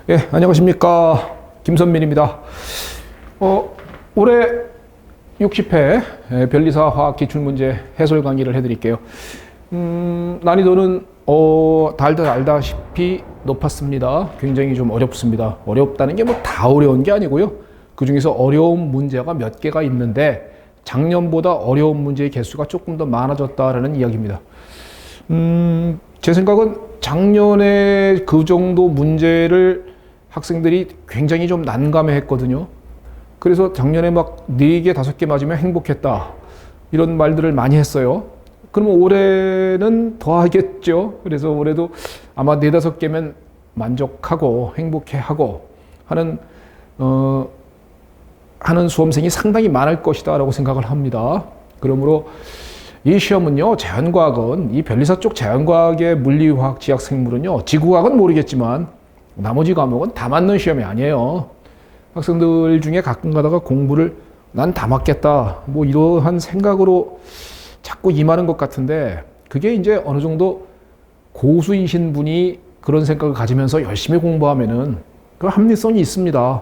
예, 안녕하십니까. 김선민입니다. 올해 60회 변리사 화학 기출문제 해설 강의를 해드릴게요. 난이도는 달들 알다시피 높았습니다. 굉장히 좀 어렵습니다. 어렵다는 게 뭐 다 어려운 게 아니고요. 그 중에서 어려운 문제가 몇 개가 있는데 작년보다 어려운 문제의 개수가 조금 더 많아졌다라는 이야기입니다. 제 생각은 작년에 그 정도 문제를 학생들이 굉장히 좀 난감해 했거든요. 그래서 작년에 막 4개, 5개 맞으면 행복했다. 이런 말들을 많이 했어요. 그러면 올해는 더 하겠죠. 그래서 올해도 아마 4, 5개면 만족하고 행복해하고 하는 수험생이 상당히 많을 것이다 라고 생각을 합니다. 그러므로 이 시험은요, 자연과학은, 이 변리사 쪽 자연과학의 물리화학, 지학, 생물은요, 지구과학은 모르겠지만 나머지 과목은 다 맞는 시험이 아니에요. 학생들 중에 가끔 가다가 공부를 난 다 맞겠다, 뭐 이러한 생각으로 자꾸 임하는 것 같은데, 그게 이제 어느 정도 고수이신 분이 그런 생각을 가지면서 열심히 공부하면은 그 합리성이 있습니다.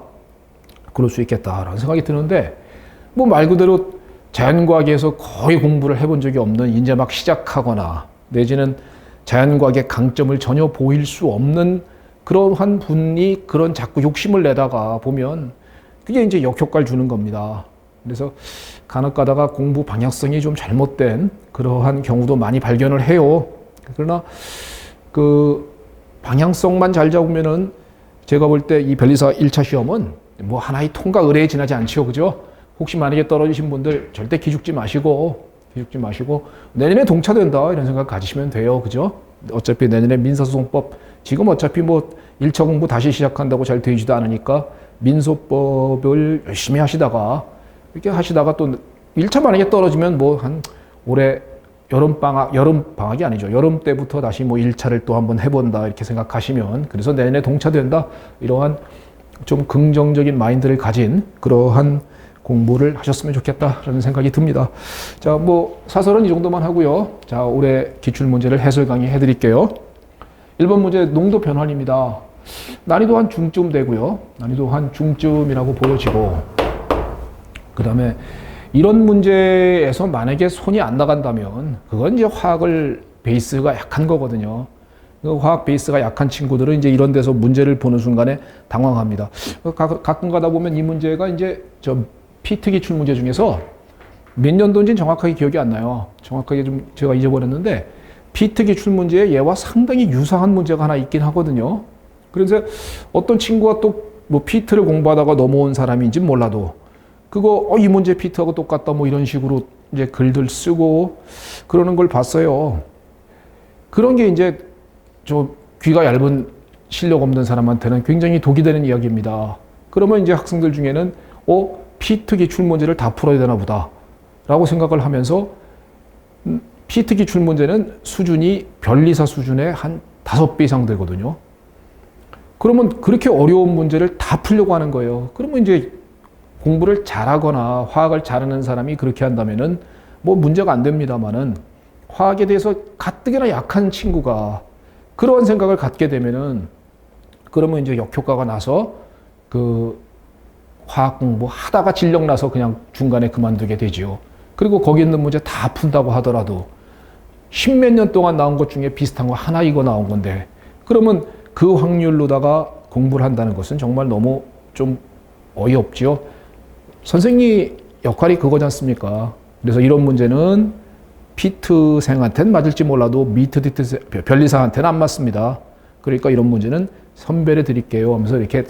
그럴 수 있겠다라는 생각이 드는데, 뭐 말 그대로 자연과학에서 거의 공부를 해본 적이 없는, 이제 막 시작하거나 내지는 자연과학의 강점을 전혀 보일 수 없는 그러한 분이 그런 자꾸 욕심을 내다가 보면 그게 이제 역효과를 주는 겁니다. 그래서 간혹 가다가 공부 방향성이 좀 잘못된 그러한 경우도 많이 발견을 해요. 그러나 그 방향성만 잘 잡으면은 제가 볼 때 이 변리사 1차 시험은 뭐 하나의 통과 의례에 지나지 않죠. 그죠? 혹시 만약에 떨어지신 분들 절대 기죽지 마시고 내년에 동차된다 이런 생각 가지시면 돼요. 그죠? 어차피 내년에 민사소송법 지금 어차피 뭐 1차 공부 다시 시작한다고 잘 되지도 않으니까 민소법을 열심히 하시다가 이렇게 하시다가 또 1차 만약에 떨어지면 뭐 한 올해 여름방학이 아니죠. 여름 때부터 다시 뭐 1차를 또 한번 해본다 이렇게 생각하시면, 그래서 내년에 동차된다 이러한 좀 긍정적인 마인드를 가진 그러한 공부를 하셨으면 좋겠다라는 생각이 듭니다. 자, 뭐 사설은 이 정도만 하고요. 자, 올해 기출문제를 해설 강의 해드릴게요. 1번 문제 농도 변환입니다. 난이도 한 중쯤 되고요. 난이도 한 중쯤이라고 보여지고, 그 다음에 이런 문제에서 만약에 손이 안 나간다면 그건 이제 화학을 베이스가 약한 거거든요. 그 화학 베이스가 약한 친구들은 이제 이런 데서 문제를 보는 순간에 당황합니다. 가끔 가다 보면 이 문제가 이제 피트 기출 문제 중에서 몇 년도인지는 정확하게 기억이 안 나요. 정확하게 좀 제가 잊어버렸는데 피트 기출 문제에 얘와 상당히 유사한 문제가 하나 있긴 하거든요. 그래서 어떤 친구가 또 뭐 피트를 공부하다가 넘어온 사람인지 몰라도 그거 이 문제 피트하고 똑같다 뭐 이런 식으로 이제 글들 쓰고 그러는 걸 봤어요. 그런 게 이제 저 귀가 얇은 실력 없는 사람한테는 굉장히 독이 되는 이야기입니다. 그러면 이제 학생들 중에는 피트 기출 문제를 다 풀어야 되나 보다 라고 생각을 하면서 피트 기출 문제는 수준이 변리사 수준의 한 5배 이상 되거든요. 그러면 그렇게 어려운 문제를 다 풀려고 하는 거예요. 그러면 이제 공부를 잘하거나 화학을 잘하는 사람이 그렇게 한다면은 뭐 문제가 안 됩니다만은, 화학에 대해서 가뜩이나 약한 친구가 그런 생각을 갖게 되면은 그러면 이제 역효과가 나서 그 화학 공부 하다가 질력 나서 그냥 중간에 그만두게 되지요. 그리고 거기 있는 문제 다 푼다고 하더라도 10몇 년 동안 나온 것 중에 비슷한 거 하나 이거 나온 건데, 그러면 그 확률로다가 공부를 한다는 것은 정말 너무 좀 어이없지요. 선생님 역할이 그거지 않습니까? 그래서 이런 문제는 피트생한테는 맞을지 몰라도 변리사한테는 안 맞습니다. 그러니까 이런 문제는 선별해 드릴게요 하면서 이렇게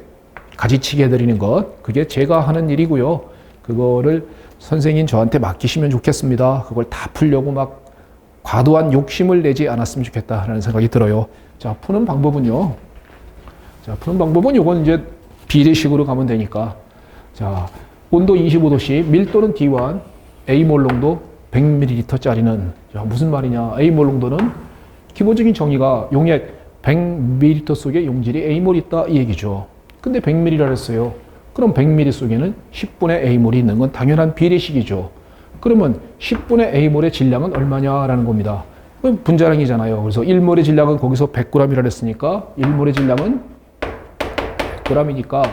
가지치기 해드리는 것, 그게 제가 하는 일이고요. 그거를 선생님 저한테 맡기시면 좋겠습니다. 그걸 다 풀려고 막 과도한 욕심을 내지 않았으면 좋겠다라는 생각이 들어요. 자, 푸는 방법은요. 자, 푸는 방법은 이건 이제 비례식으로 가면 되니까. 자, 온도 25도씨, 밀도는 D1, A몰 농도 100ml짜리는, 자, 무슨 말이냐. A몰 농도는 기본적인 정의가 용액 100ml 속에 용질이 A몰이 있다 이 얘기죠. 근데 100ml라 했어요. 그럼 100ml 속에는 10분의 A몰이 있는 건 당연한 비례식이죠. 그러면 10분의 A몰의 질량은 얼마냐라는 겁니다. 분자량이잖아요. 그래서 1몰의 질량은 거기서 100g이라 했으니까 1몰의 질량은 100g이니까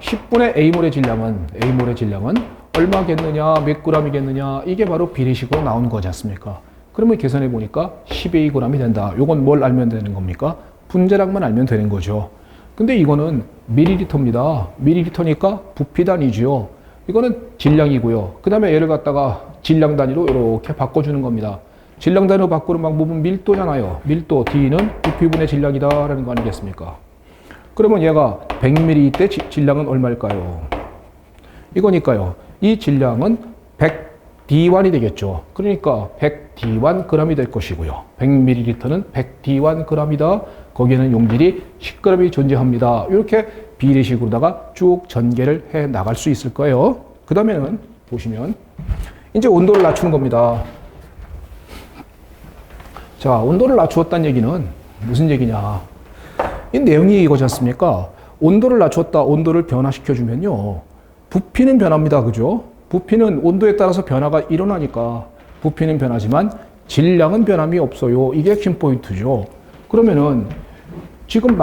10분의 A몰의 질량은 얼마겠느냐, 몇 g이겠느냐, 이게 바로 비례식으로 나온 거지 않습니까? 그러면 계산해 보니까 12g이 된다. 요건 뭘 알면 되는 겁니까? 분자량만 알면 되는 거죠. 근데 이거는 밀리리터입니다. 밀리리터니까 부피 단위죠. 이거는 질량이고요. 그 다음에 얘를 갖다가 질량 단위로 이렇게 바꿔주는 겁니다. 질량 단위로 바꾸는 방법은 밀도잖아요. 밀도 D는 부피분의 질량이다라는 거 아니겠습니까? 그러면 얘가 100ml 때 질량은 얼마일까요? 이거니까요. 이 질량은 100D1이 되겠죠. 그러니까 100D1g이 될 것이고요. 100ml는 100D1g이다. 거기에는 용질이 10g이 존재합니다. 이렇게 비례식으로다가 쭉 전개를 해 나갈 수 있을 거예요. 그 다음에는 보시면 이제 온도를 낮추는 겁니다. 자, 온도를 낮추었다는 얘기는 무슨 얘기냐? 이 내용이 이거지 않습니까? 온도를 낮췄다, 온도를 변화시켜주면요. 부피는 변합니다. 그죠? 부피는 온도에 따라서 변화가 일어나니까 부피는 변하지만 질량은 변함이 없어요. 이게 핵심 포인트죠. 그러면은 지금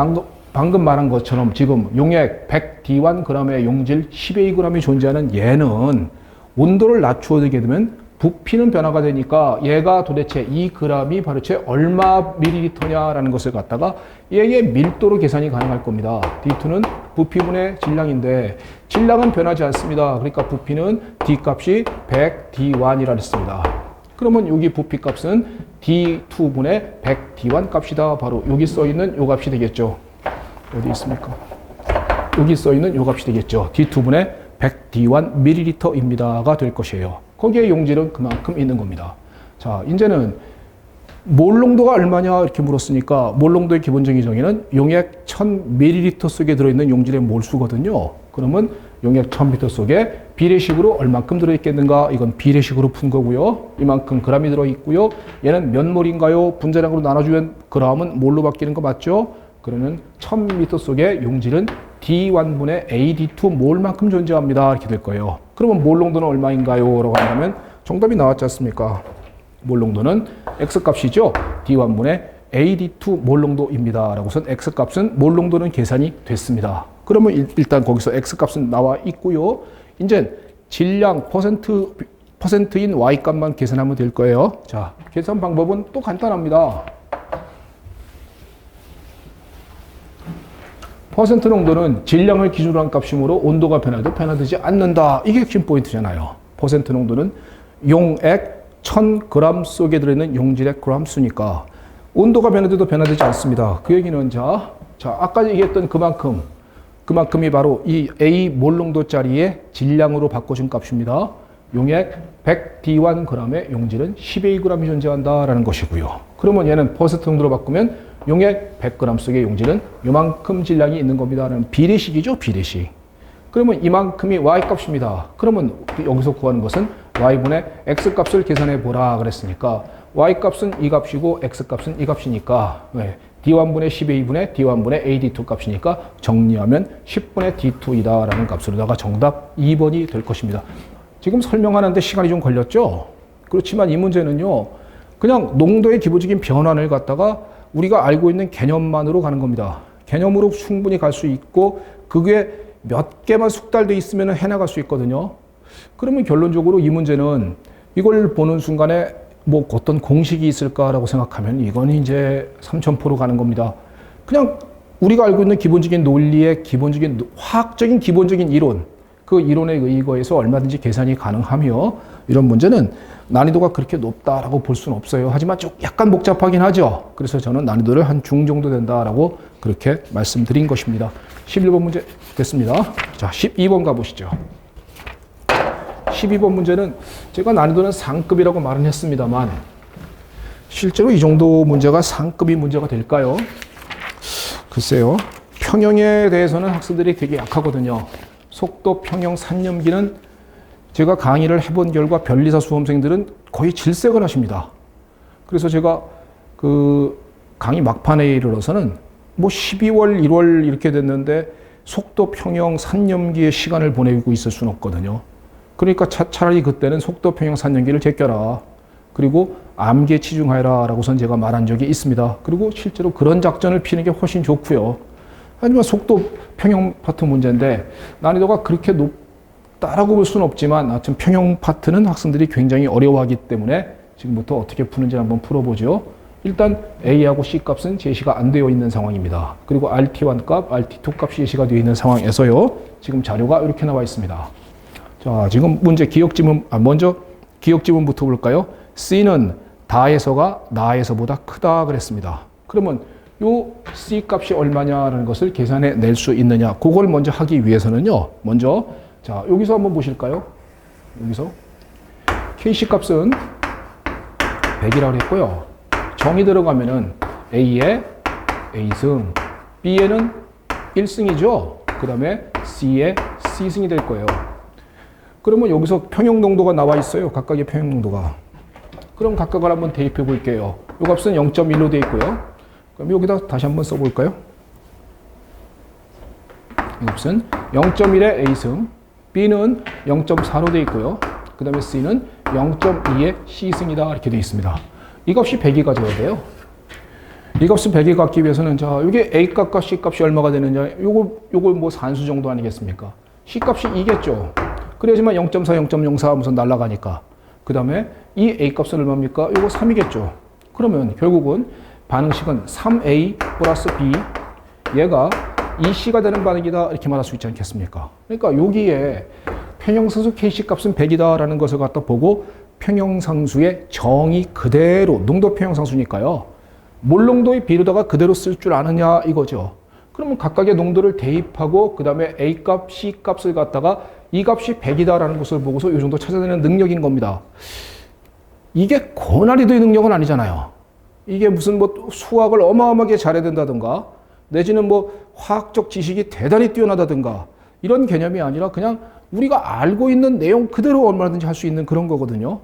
방금 말한 것처럼 지금 용액 100D1g의 용질 12g이 존재하는 얘는 온도를 낮추게 되면 부피는 변화가 되니까 얘가 도대체 이 g이 도대체 얼마 밀리리터냐라는 것을 갖다가 얘의 밀도로 계산이 가능할 겁니다. D2는 부피분의 질량인데 질량은 변하지 않습니다. 그러니까 부피는 D 값이 100D1이라 했습니다. 그러면 여기 부피 값은 D2분의 100D1 값이다. 바로 여기 써 있는 요 값이 되겠죠. 어디 있습니까? 여기 써 있는 요 값이 되겠죠. D2분의 100D1 ml입니다가 될 것이에요. 거기에 용질은 그만큼 있는 겁니다. 자, 이제는 몰 농도가 얼마냐 이렇게 물었으니까 몰 농도의 기본적인 정의는 용액 1000ml 속에 들어있는 용질의 몰수거든요. 그러면 용액 1000ml 속에 비례식으로 얼만큼 들어있겠는가? 이건 비례식으로 푼 거고요. 이만큼 g이 들어있고요. 얘는 몇 몰인가요? 분자량으로 나눠주면 g은 몰로 바뀌는 거 맞죠? 그러면 1000m 속에 용질은 D1분의 AD2 몰만큼 존재합니다. 이렇게 될 거예요. 그러면 몰 농도는 얼마인가요? 라고 한다면 정답이 나왔지 않습니까? 몰 농도는 X값이죠. D1분의 AD2 몰 농도입니다. 라고선 X값은 몰 농도는 계산이 됐습니다. 그러면 일단 거기서 X값은 나와 있고요. 이제 질량 퍼센트인 Y값만 계산하면 될 거예요. 자, 계산 방법은 또 간단합니다. 퍼센트 농도는 질량을 기준으로 한 값이므로 온도가 변해도 변화되지 않는다. 이게 핵심 포인트잖아요. 퍼센트 농도는 용액 1000g 속에 들어있는 용질의 g 수니까 온도가 변해도 변화되지 않습니다. 그 얘기는 자 아까 얘기했던 그만큼이 바로 이 A 몰 농도짜리의 질량으로 바꿔준 값입니다. 용액 100D1g의 용질은 12g이 존재한다라는 것이고요. 그러면 얘는 퍼센트 농도로 바꾸면 용액 100g 속의 용질은 요만큼 질량이 있는 겁니다. 라는 비례식이죠, 비례식. 그러면 이만큼이 Y값입니다. 그러면 여기서 구하는 것은 Y분의 X값을 계산해 보라 그랬으니까 Y값은 이 값이고 X값은 이 값이니까 D1분의 12분의 D1분의 AD2 값이니까 정리하면 10분의 D2이다 라는 값으로다가 정답 2번이 될 것입니다. 지금 설명하는데 시간이 좀 걸렸죠? 그렇지만 이 문제는요, 그냥 농도의 기본적인 변환을 갖다가 우리가 알고 있는 개념만으로 가는 겁니다. 개념으로 충분히 갈 수 있고 그게 몇 개만 숙달돼 있으면 해나갈 수 있거든요. 그러면 결론적으로 이 문제는 이걸 보는 순간에 뭐 어떤 공식이 있을까라고 생각하면 이건 이제 3000%로 가는 겁니다. 그냥 우리가 알고 있는 기본적인 논리의 기본적인 화학적인 기본적인 이론, 그 이론에 의거해서 얼마든지 계산이 가능하며 이런 문제는 난이도가 그렇게 높다라고 볼 수는 없어요. 하지만 좀 약간 복잡하긴 하죠. 그래서 저는 난이도를 한 중 정도 된다라고 그렇게 말씀드린 것입니다. 11번 문제 됐습니다. 자, 12번 가보시죠. 12번 문제는 제가 난이도는 상급이라고 말은 했습니다만 실제로 이 정도 문제가 상급이 문제가 될까요? 글쎄요. 평형에 대해서는 학생들이 되게 약하거든요. 속도 평형 산염기는 제가 강의를 해본 결과 변리사 수험생들은 거의 질색을 하십니다. 그래서 제가 그 강의 막판에 이르러서는 뭐 12월, 1월 이렇게 됐는데 속도 평형 산염기의 시간을 보내고 있을 수는 없거든요. 그러니까 차라리 그때는 속도 평형 산연기를 제껴라. 그리고 암기에 치중하여라 라고선 제가 말한 적이 있습니다. 그리고 실제로 그런 작전을 피는 게 훨씬 좋고요. 하지만 속도 평형 파트 문제인데 난이도가 그렇게 높다라고 볼 수는 없지만 하여튼 평형 파트는 학생들이 굉장히 어려워하기 때문에 지금부터 어떻게 푸는지 한번 풀어보죠. 일단 A하고 C 값은 제시가 안 되어 있는 상황입니다. 그리고 RT1 값, RT2 값이 제시가 되어 있는 상황에서요. 지금 자료가 이렇게 나와 있습니다. 자, 지금 문제 기억지문, 먼저 기억지문부터 볼까요? C는 다에서가 나에서보다 크다 그랬습니다. 그러면 요 C 값이 얼마냐라는 것을 계산해 낼 수 있느냐. 그걸 먼저 하기 위해서는요. 먼저 자, 여기서 한번 보실까요? 여기서 KC 값은 100이라고 했고요. 정이 들어가면은 A에 A승, B에는 1승이죠. 그 다음에 C에 C승이 될 거예요. 그러면 여기서 평형 농도가 나와 있어요. 각각의 평형 농도가. 그럼 각각을 한번 대입해 볼게요. 이 값은 0.1로 되어 있고요. 그럼 여기다 다시 한번 써볼까요? 이 값은 0.1의 A승, B는 0.4로 되어 있고요. 그 다음에 C는 0.2의 C승이다. 이렇게 되어 있습니다. 이 값이 100이 가져야 돼요. 이 값은 100이 갖기 위해서는 자, 이게 A 값과 C 값이 얼마가 되느냐. 요걸 뭐 산수 정도 아니겠습니까? C 값이 2겠죠. 그래야지만 0.4, 0.04 하면서 날아가니까. 그 다음에 이 A 값은 얼마입니까? 요거 3이겠죠. 그러면 결국은 반응식은 3A 플러스 B, 얘가 2C가 되는 반응이다. 이렇게 말할 수 있지 않겠습니까? 그러니까 여기에 평형상수 KC 값은 100이다라는 것을 갖다 보고 평형상수의 정의 그대로, 농도 평형상수니까요. 몰농도의 비로다가 그대로 쓸 줄 아느냐 이거죠. 그러면 각각의 농도를 대입하고 그 다음에 A 값, C 값을 갖다가 이 값이 100이다라는 것을 보고서 이 정도 찾아내는 능력인 겁니다. 이게 고난이도의 능력은 아니잖아요. 이게 무슨 뭐 수학을 어마어마하게 잘해야 된다든가 내지는 뭐 화학적 지식이 대단히 뛰어나다든가 이런 개념이 아니라 그냥 우리가 알고 있는 내용 그대로 얼마든지 할 수 있는 그런 거거든요.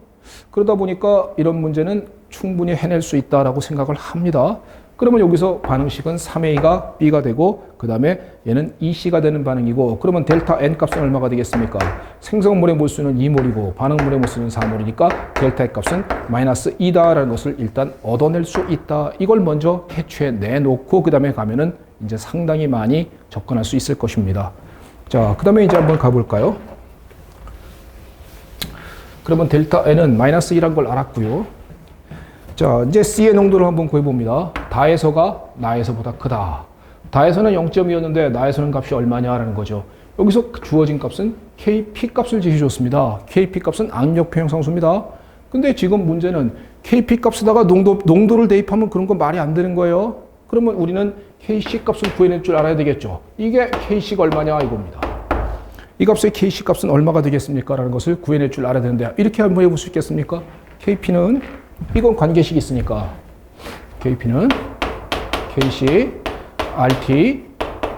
그러다 보니까 이런 문제는 충분히 해낼 수 있다라고 생각을 합니다. 그러면 여기서 반응식은 3A가 B가 되고 그 다음에 얘는 2C가 되는 반응이고 그러면 델타 N 값은 얼마가 되겠습니까? 생성물의 몰수는 2몰이고 반응물의 몰수는 4몰이니까 델타 N 값은 마이너스 2다라는 것을 일단 얻어낼 수 있다. 이걸 먼저 캐치해 내놓고 그 다음에 가면은 이제 상당히 많이 접근할 수 있을 것입니다. 자, 그 다음에 이제 한번 가볼까요? 그러면 델타 N은 마이너스 2란 걸 알았고요. 자, 이제 C의 농도를 한번 구해봅니다. 다에서가 나에서보다 크다. 다에서는 0.2였는데 나에서는 값이 얼마냐라는 거죠. 여기서 주어진 값은 KP 값을 제시해줬습니다. KP 값은 악력 평형상수입니다. 근데 지금 문제는 KP 값에다가 농도를 대입하면 그런 건 말이 안 되는 거예요. 그러면 우리는 KC 값을 구해낼 줄 알아야 되겠죠. 이게 KC가 얼마냐 이겁니다. 이 값의 KC 값은 얼마가 되겠습니까? 라는 것을 구해낼 줄 알아야 되는데 이렇게 한번 해볼 수 있겠습니까? KP는 이건 관계식이 있으니까 KP는 KC RT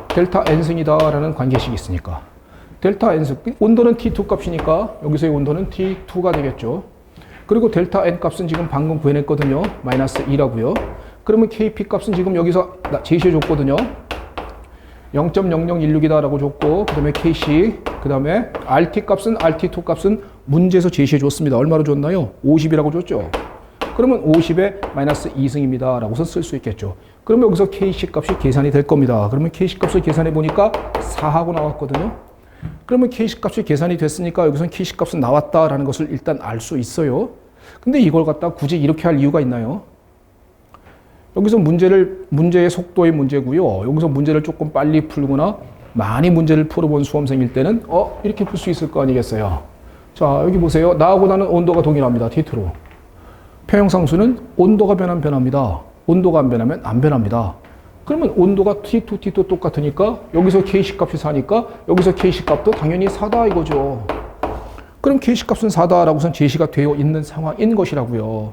델타 N승이다 라는 관계식이 있으니까 델타 N승 온도는 T2 값이니까 여기서의 온도는 T2가 되겠죠. 그리고 델타 N 값은 지금 방금 구해냈거든요. 마이너스 2라고요. 그러면 KP 값은 지금 여기서 제시해 줬거든요. 0.0016이다 라고 줬고 그 다음에 KC 그 다음에 RT 값은 RT2 값은 문제에서 제시해 줬습니다. 얼마로 줬나요? 50이라고 줬죠. 그러면 50에 마이너스 2승입니다 라고서 쓸 수 있겠죠. 그러면 여기서 KC 값이 계산이 될 겁니다. 그러면 KC 값을 계산해 보니까 4하고 나왔거든요. 그러면 KC 값이 계산이 됐으니까 여기서는 KC 값은 나왔다라는 것을 일단 알 수 있어요. 근데 이걸 갖다 굳이 이렇게 할 이유가 있나요? 여기서 문제의 속도의 문제고요. 여기서 문제를 조금 빨리 풀거나 많이 문제를 풀어본 수험생일 때는 이렇게 풀 수 있을 거 아니겠어요. 자, 여기 보세요. 나하고 나는 온도가 동일합니다. T2로. 평형상수는 온도가 변합니다. 온도가 안 변하면 안 변합니다. 그러면 온도가 T2 똑같으니까 여기서 KC 값이 4니까 여기서 KC 값도 당연히 4다 이거죠. 그럼 KC 값은 4다라고선 제시가 되어 있는 상황인 것이라고요.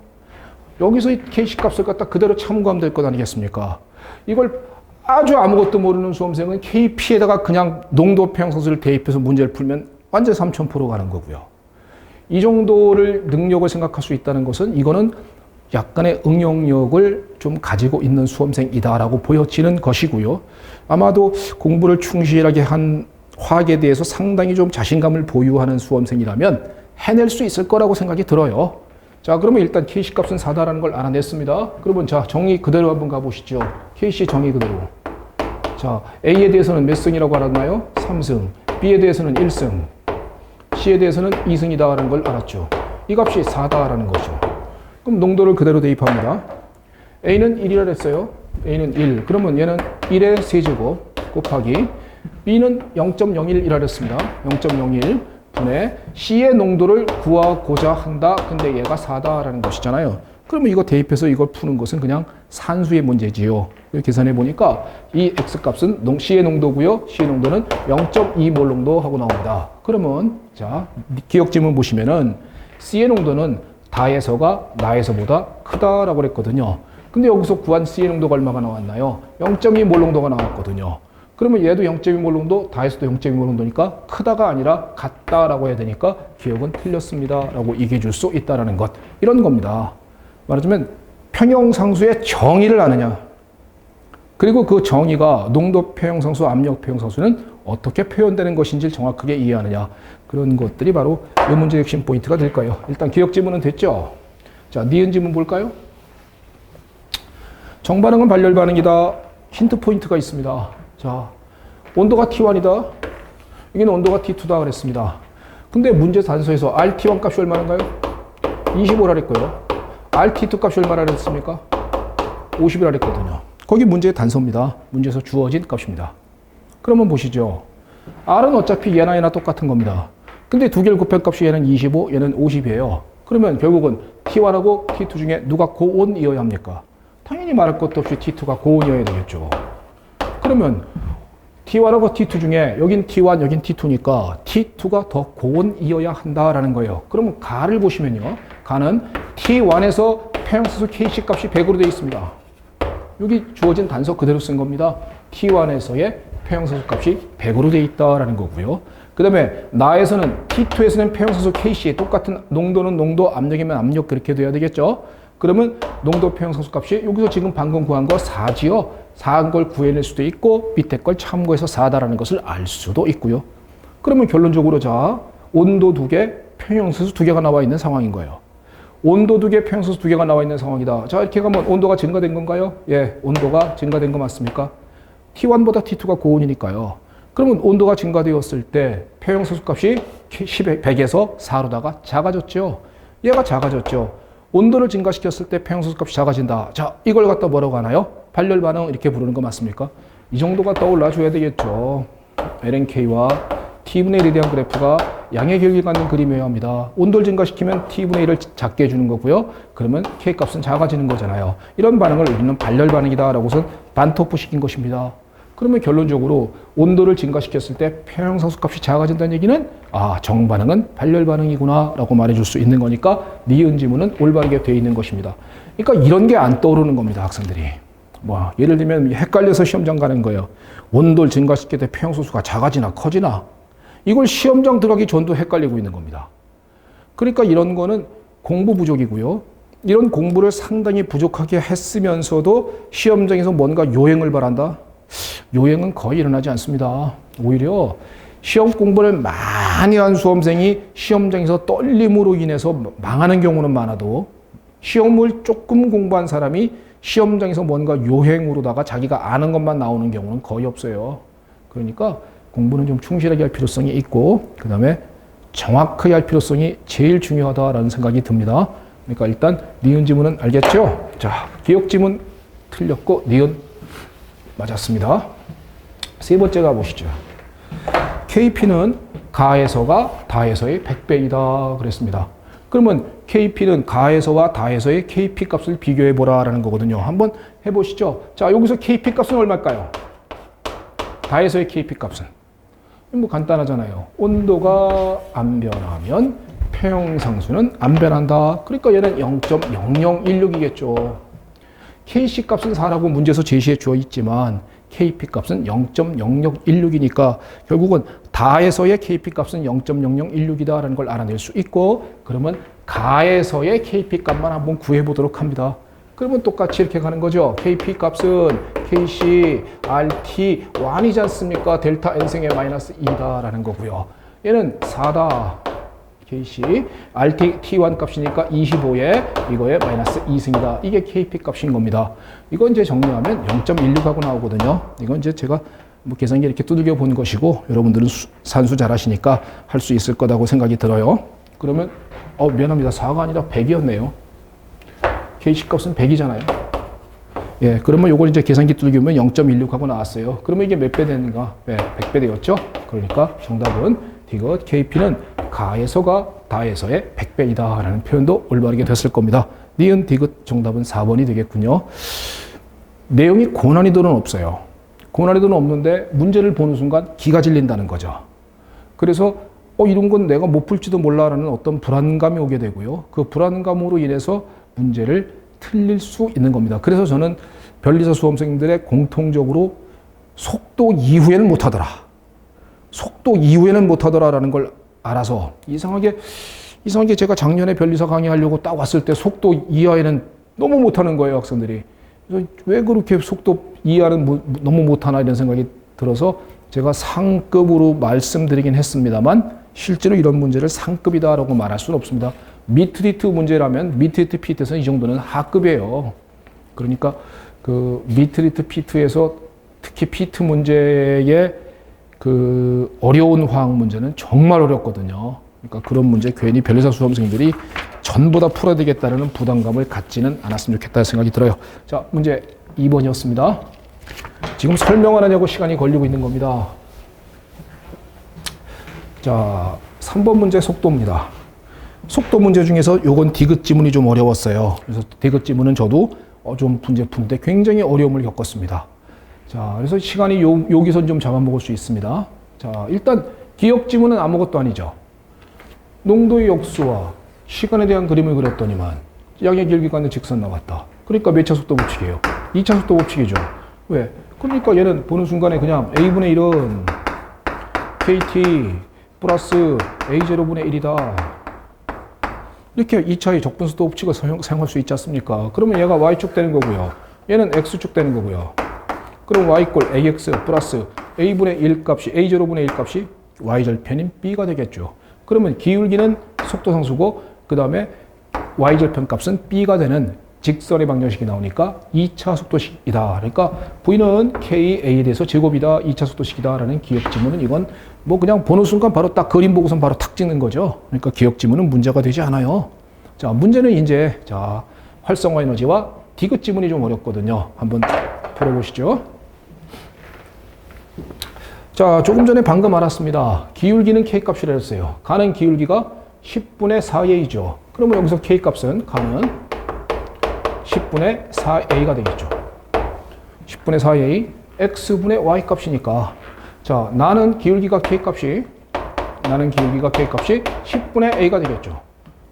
여기서 이 KC 값을 갖다 그대로 참고하면 될 것 아니겠습니까? 이걸 아주 아무것도 모르는 수험생은 KP에다가 그냥 농도 평형상수를 대입해서 문제를 풀면 완전 3000% 가는 거고요. 이 정도를 능력을 생각할 수 있다는 것은 이거는 약간의 응용력을 좀 가지고 있는 수험생이다라고 보여지는 것이고요. 아마도 공부를 충실하게 한 화학에 대해서 상당히 좀 자신감을 보유하는 수험생이라면 해낼 수 있을 거라고 생각이 들어요. 자, 그러면 일단 Kc 값은 4다라는 걸 알아냈습니다. 그러면 자, 정의 그대로 한번 가보시죠. Kc 정의 그대로. 자, A에 대해서는 몇 승이라고 알았나요? 3승. B에 대해서는 1승. C에 대해서는 2승이다라는 걸 알았죠. 이 값이 4다라는 거죠. 그럼 농도를 그대로 대입합니다. A는 1이라 했어요. A는 1. 그러면 얘는 1의 세제곱 곱하기 B는 0.01이라 했습니다. 0.01 분의 C의 농도를 구하고자 한다. 근데 얘가 4다라는 것이잖아요. 그러면 이거 대입해서 이걸 푸는 것은 그냥 산수의 문제지요. 계산해 보니까 이 X값은 C의 농도고요. C의 농도는 0.2몰 농도 하고 나옵니다. 그러면 자, 기억지문 보시면은 C의 농도는 다에서가 나에서보다 크다라고 그랬거든요. 근데 여기서 구한 C의 농도가 얼마가 나왔나요? 0.2몰 농도가 나왔거든요. 그러면 얘도 0.2몰 농도, 다에서도 0.2몰 농도니까 크다가 아니라 같다라고 해야 되니까 기억은 틀렸습니다라고 얘기해 줄 수 있다는 것. 이런 겁니다. 말하자면 평형상수의 정의를 아느냐. 그리고 그 정의가 농도 평형상수, 압력 평형상수는 어떻게 표현되는 것인지 정확하게 이해하느냐. 그런 것들이 바로 이 문제의 핵심 포인트가 될 거예요. 일단 기억 지문은 됐죠? 자, 니은 지문 볼까요? 정반응은 발열 반응이다. 힌트 포인트가 있습니다. 자, 온도가 T1이다. 여기는 온도가 T2다 그랬습니다. 근데 문제 단서에서 RT1 값이 얼마인가요? 25라 그랬고요. RT2 값이 얼마나 그랬습니까? 50이라 그랬거든요. 거기 문제의 단서입니다. 문제에서 주어진 값입니다. 그러면 보시죠. R은 어차피 얘나 얘나 똑같은 겁니다. 근데 두 개를 곱한 값이 얘는 25, 얘는 50이에요. 그러면 결국은 T1하고 T2 중에 누가 고온이어야 합니까? 당연히 말할 것도 없이 T2가 고온이어야 되겠죠. 그러면 T1하고 T2 중에 여긴 T1, 여긴 T2니까 T2가 더 고온이어야 한다라는 거예요. 그러면 가를 보시면요. 가는 T1에서 평형수소 Kc 값이 100으로 되어 있습니다. 여기 주어진 단서 그대로 쓴 겁니다. T1에서의 평형수소 값이 100으로 되어 있다라는 거고요. 그 다음에 나에서는 T2에서는 평형수소 Kc의 똑같은 농도는 농도, 압력이면 압력 그렇게 돼야 되겠죠. 그러면 농도 평형수소 값이 여기서 지금 방금 구한 거 4지요. 4한 걸 구해낼 수도 있고 밑에 걸 참고해서 4다라는 것을 알 수도 있고요. 그러면 결론적으로 자, 온도 2개, 평형수소 2개가 나와 있는 상황인 거예요. 온도 2개, 평형수소 2개가 나와 있는 상황이다. 자, 이렇게 가면 온도가 증가된 건가요? 예, 온도가 증가된 거 맞습니까? T1보다 T2가 고온이니까요. 그러면 온도가 증가되었을 때 평형수소 값이 100에서 4로다가 작아졌죠. 얘가 작아졌죠. 온도를 증가시켰을 때 평형수소 값이 작아진다. 자, 이걸 갖다 뭐라고 하나요? 발열 반응 이렇게 부르는 거 맞습니까? 이 정도가 떠올라 줘야 되겠죠. LNK와 T분의 1에 대한 그래프가 양의 결을 갖는 그림이어야 합니다. 온도를 증가시키면 T분의 1을 작게 해주는 거고요. 그러면 K값은 작아지는 거잖아요. 이런 반응을 우리는 발열 반응이다라고선 반토프 시킨 것입니다. 그러면 결론적으로 온도를 증가시켰을 때 평형상수 값이 작아진다는 얘기는 정반응은 발열 반응이구나 라고 말해줄 수 있는 거니까 니은 지문은 올바르게 되어 있는 것입니다. 그러니까 이런 게 안 떠오르는 겁니다. 학생들이. 예를 들면 헷갈려서 시험장 가는 거예요. 온도를 증가시킬 때 평형수소가 작아지나 커지나 이걸 시험장 들어가기 전도 헷갈리고 있는 겁니다. 그러니까 이런 거는 공부 부족이고요. 이런 공부를 상당히 부족하게 했으면서도 시험장에서 뭔가 요행을 바란다? 요행은 거의 일어나지 않습니다. 오히려 시험 공부를 많이 한 수험생이 시험장에서 떨림으로 인해서 망하는 경우는 많아도 시험을 조금 공부한 사람이 시험장에서 뭔가 요행으로다가 자기가 아는 것만 나오는 경우는 거의 없어요. 그러니까 공부는 좀 충실하게 할 필요성이 있고 그 다음에 정확하게 할 필요성이 제일 중요하다라는 생각이 듭니다. 그러니까 일단 니은 지문은 알겠죠? 자, 기억 지문 틀렸고 니은 맞았습니다. 세 번째 가보시죠. KP는 가에서가 다에서의 100배이다 그랬습니다. 그러면 KP는 가에서와 다에서의 KP 값을 비교해보라 라는 거거든요. 한번 해보시죠. 자, 여기서 KP 값은 얼마일까요? 다에서의 KP 값은 간단하잖아요. 온도가 안 변하면 평형상수는 안 변한다. 그러니까 얘는 0.0016이겠죠. Kc 값은 4라고 문제에서 제시해 주어 있지만 KP 값은 0.0016이니까 결국은 다에서의 KP 값은 0.0016이다라는 걸 알아낼 수 있고 그러면 가에서의 KP 값만 한번 구해 보도록 합니다. 그러면 똑같이 이렇게 가는 거죠. KP 값은 KC, RT, 1이지 않습니까? 델타 N승의 마이너스 2다라는 거고요. 얘는 4다. KC, RT, T1 값이니까 25에 이거에 마이너스 2승이다. 이게 KP 값인 겁니다. 이거 이제 정리하면 0.16하고 나오거든요. 이건 이제 제가 뭐 계산기 이렇게 두들겨 본 것이고, 여러분들은 산수 잘 하시니까 할 수 있을 거라고 생각이 들어요. 그러면, 미안합니다. 4가 아니라 100이었네요. KC 값은 100이잖아요. 예, 그러면 요걸 이제 계산기 두들기면 0.16하고 나왔어요. 그러면 이게 몇 배 되는가? 100배 되었죠? 그러니까 정답은 디귿 KP는 가에서가 다에서의 100배이다 라는 표현도 올바르게 됐을 겁니다. 니은 디귿 정답은 4번이 되겠군요. 내용이 고난이도는 없어요. 고난이도는 없는데 문제를 보는 순간 기가 질린다는 거죠. 그래서 이런 건 내가 못 풀지도 몰라라는 어떤 불안감이 오게 되고요. 그 불안감으로 인해서 문제를 틀릴 수 있는 겁니다. 그래서 저는 변리사 수험생들의 공통적으로 속도 이후에는 못하더라. 속도 이후에는 못하더라라는 걸 알아서 이상하게 제가 작년에 변리사 강의하려고 딱 왔을 때 속도 이하에는 너무 못하는 거예요, 학생들이. 그래서 왜 그렇게 속도 이하는 너무 못하나 이런 생각이 들어서 제가 상급으로 말씀드리긴 했습니다만 실제로 이런 문제를 상급이다라고 말할 수는 없습니다. 미트리트 문제라면 미트리트 피트에서 이 정도는 하급이에요. 그러니까 그 미트리트 피트에서 특히 피트 문제의 그 어려운 화학 문제는 정말 어렵거든요. 그러니까 그런 문제 괜히 변리사 수험생들이 전부 다 풀어야 되겠다는 부담감을 갖지는 않았으면 좋겠다는 생각이 들어요. 자, 문제 2번이었습니다. 지금 설명하느냐고 시간이 걸리고 있는 겁니다. 자, 3번 문제 속도입니다. 속도 문제 중에서 요건 디귿 지문이 좀 어려웠어요. 그래서 디귿 지문은 저도 좀 문제 푸는데 굉장히 어려움을 겪었습니다. 자, 그래서 시간이 여기서 좀 잡아먹을 수 있습니다. 자, 일단 기억 지문은 아무것도 아니죠. 농도의 역수와 시간에 대한 그림을 그렸더니만 양의 길이가 있는 직선 나왔다. 그러니까 몇 차 속도 법칙이에요? 2차 속도 법칙이죠. 왜? 그러니까 얘는 보는 순간에 그냥 A분의 1은 KT 플러스 A0분의 1이다. 이렇게 2차의 적분속도 법칙을 사용할 수 있지 않습니까? 그러면 얘가 Y축 되는 거고요. 얘는 X축 되는 거고요. 그럼 Y 꼴 AX 플러스 A분의 1 값이 A0분의 1 값이 Y절편인 B가 되겠죠. 그러면 기울기는 속도상수고 그 다음에 Y절편 값은 B가 되는 직선의 방정식이 나오니까 2차 속도식이다. 그러니까 V는 KA에 대해서 제곱이다. 2차 속도식이다. 라는 기억 지문은 이건 뭐 그냥 보는 순간 바로 딱 그림 보고선 바로 탁 찍는 거죠. 그러니까 기억 지문은 문제가 되지 않아요. 자, 문제는 이제 활성화 에너지와 디귿 지문이 좀 어렵거든요. 한번 풀어보시죠. 자, 조금 전에 방금 알았습니다. 기울기는 K 값이라 했어요. 가는 기울기가 10분의 4A죠. 그러면 여기서 K 값은 가는 10분의 4A가 되겠죠. 10분의 4A, X분의 Y 값이니까. 자, 나는 기울기가 K 값이 10분의 A가 되겠죠.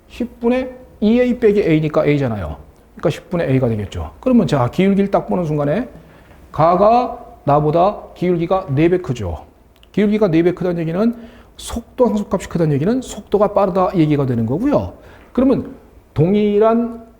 10분의 2A 빼기 A니까 A잖아요. 그러니까 10분의 A가 되겠죠. 그러면 자, 기울기를 딱 보는 순간에 가가 나보다 기울기가 4배 크죠. 기울기가 4배 크다는 얘기는 속도 상수값이 크다는 얘기는 속도가 빠르다 얘기가 되는 거고요. 그러면 동일한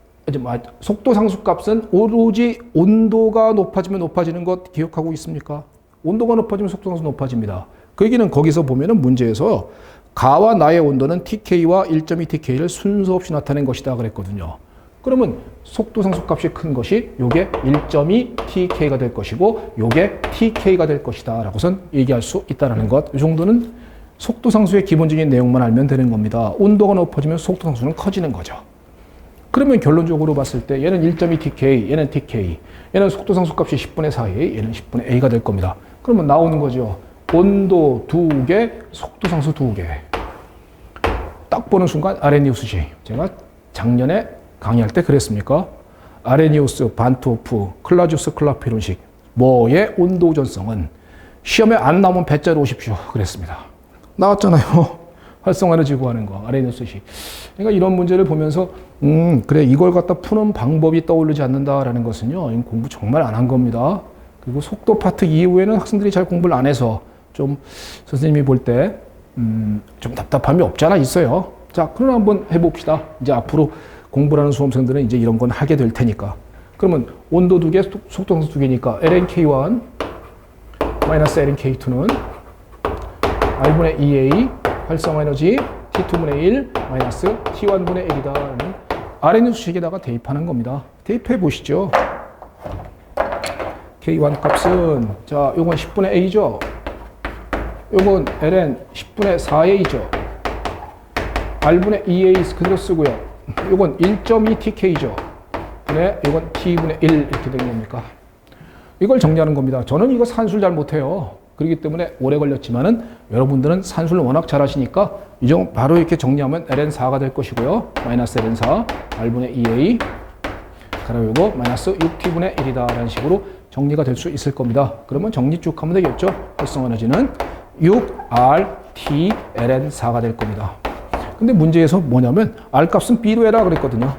속도 상수값은 오로지 온도가 높아지는 것 기억하고 있습니까? 온도가 높아지면 속도 상수 높아집니다. 그 얘기는 거기서 보면은 문제에서 가와 나의 온도는 TK와 1.2TK를 순서 없이 나타낸 것이다 그랬거든요. 그러면 속도 상수값이 큰 것이 요게 1.2TK가 될 것이고 요게 TK가 될 것이다 라고선 얘기할 수 있다는 것. 이 정도는 속도 상수의 기본적인 내용만 알면 되는 겁니다. 온도가 높아지면 속도 상수는 커지는 거죠. 그러면 결론적으로 봤을 때 얘는 1.2TK, 얘는 TK, 얘는 속도 상수값이 10분의 4A, 얘는 10분의 A가 될 겁니다. 그러면 나오는 거죠. 온도 2개, 속도 상수 2개. 딱 보는 순간 아레니우스식. 제가 작년에 강의할 때 그랬습니까? 아레니우스, 반트호프, 클라우지우스, 클라페론식. 뭐의 온도 우전성은 시험에 안 나오면 배짜리 오십시오. 그랬습니다. 나왔잖아요. 활성화를 구하는 거, 아레니우스식. 그러니까 이런 문제를 보면서 그래 이걸 갖다 푸는 방법이 떠오르지 않는다라는 것은요. 공부 정말 안 한 겁니다. 그리고 속도 파트 이후에는 학생들이 잘 공부를 안 해서 좀 선생님이 볼 때 좀 답답함이 없지 않아 있어요. 자, 그럼 한번 해봅시다. 이제 앞으로 공부를 하는 수험생들은 이제 이런 건 하게 될 테니까. 그러면 온도 2개, 속도상수 2개니까 lnk1 마이너스 lnk2는 R분의 2a 활성화 에너지 T2분의 1 마이너스 T1분의 1이다. Rn 수식에다가 대입하는 겁니다. 대입해 보시죠. K1 값은, 자, 요건 10분의 a죠. 요건 ln 10분의 4a죠. R분의 2a 그대로 쓰고요. 요건 1.2tk죠. 분의, 요건 T분의 1 이렇게 된 겁니까? 이걸 정리하는 겁니다. 저는 이거 산술 잘 못해요. 그렇기 때문에 오래 걸렸지만은 여러분들은 산술을 워낙 잘 하시니까 이 정도 바로 이렇게 정리하면 ln4가 될 것이고요. 마이너스 ln4 R분의 2a 가로 요거 마이너스 6t분의 1이다 라는 식으로 정리가 될 수 있을 겁니다. 그러면 정리 쭉 하면 되겠죠. 활성 에너지는 6RT ln4가 될 겁니다. 근데 문제에서 뭐냐면 R 값은 B로 해라 그랬거든요.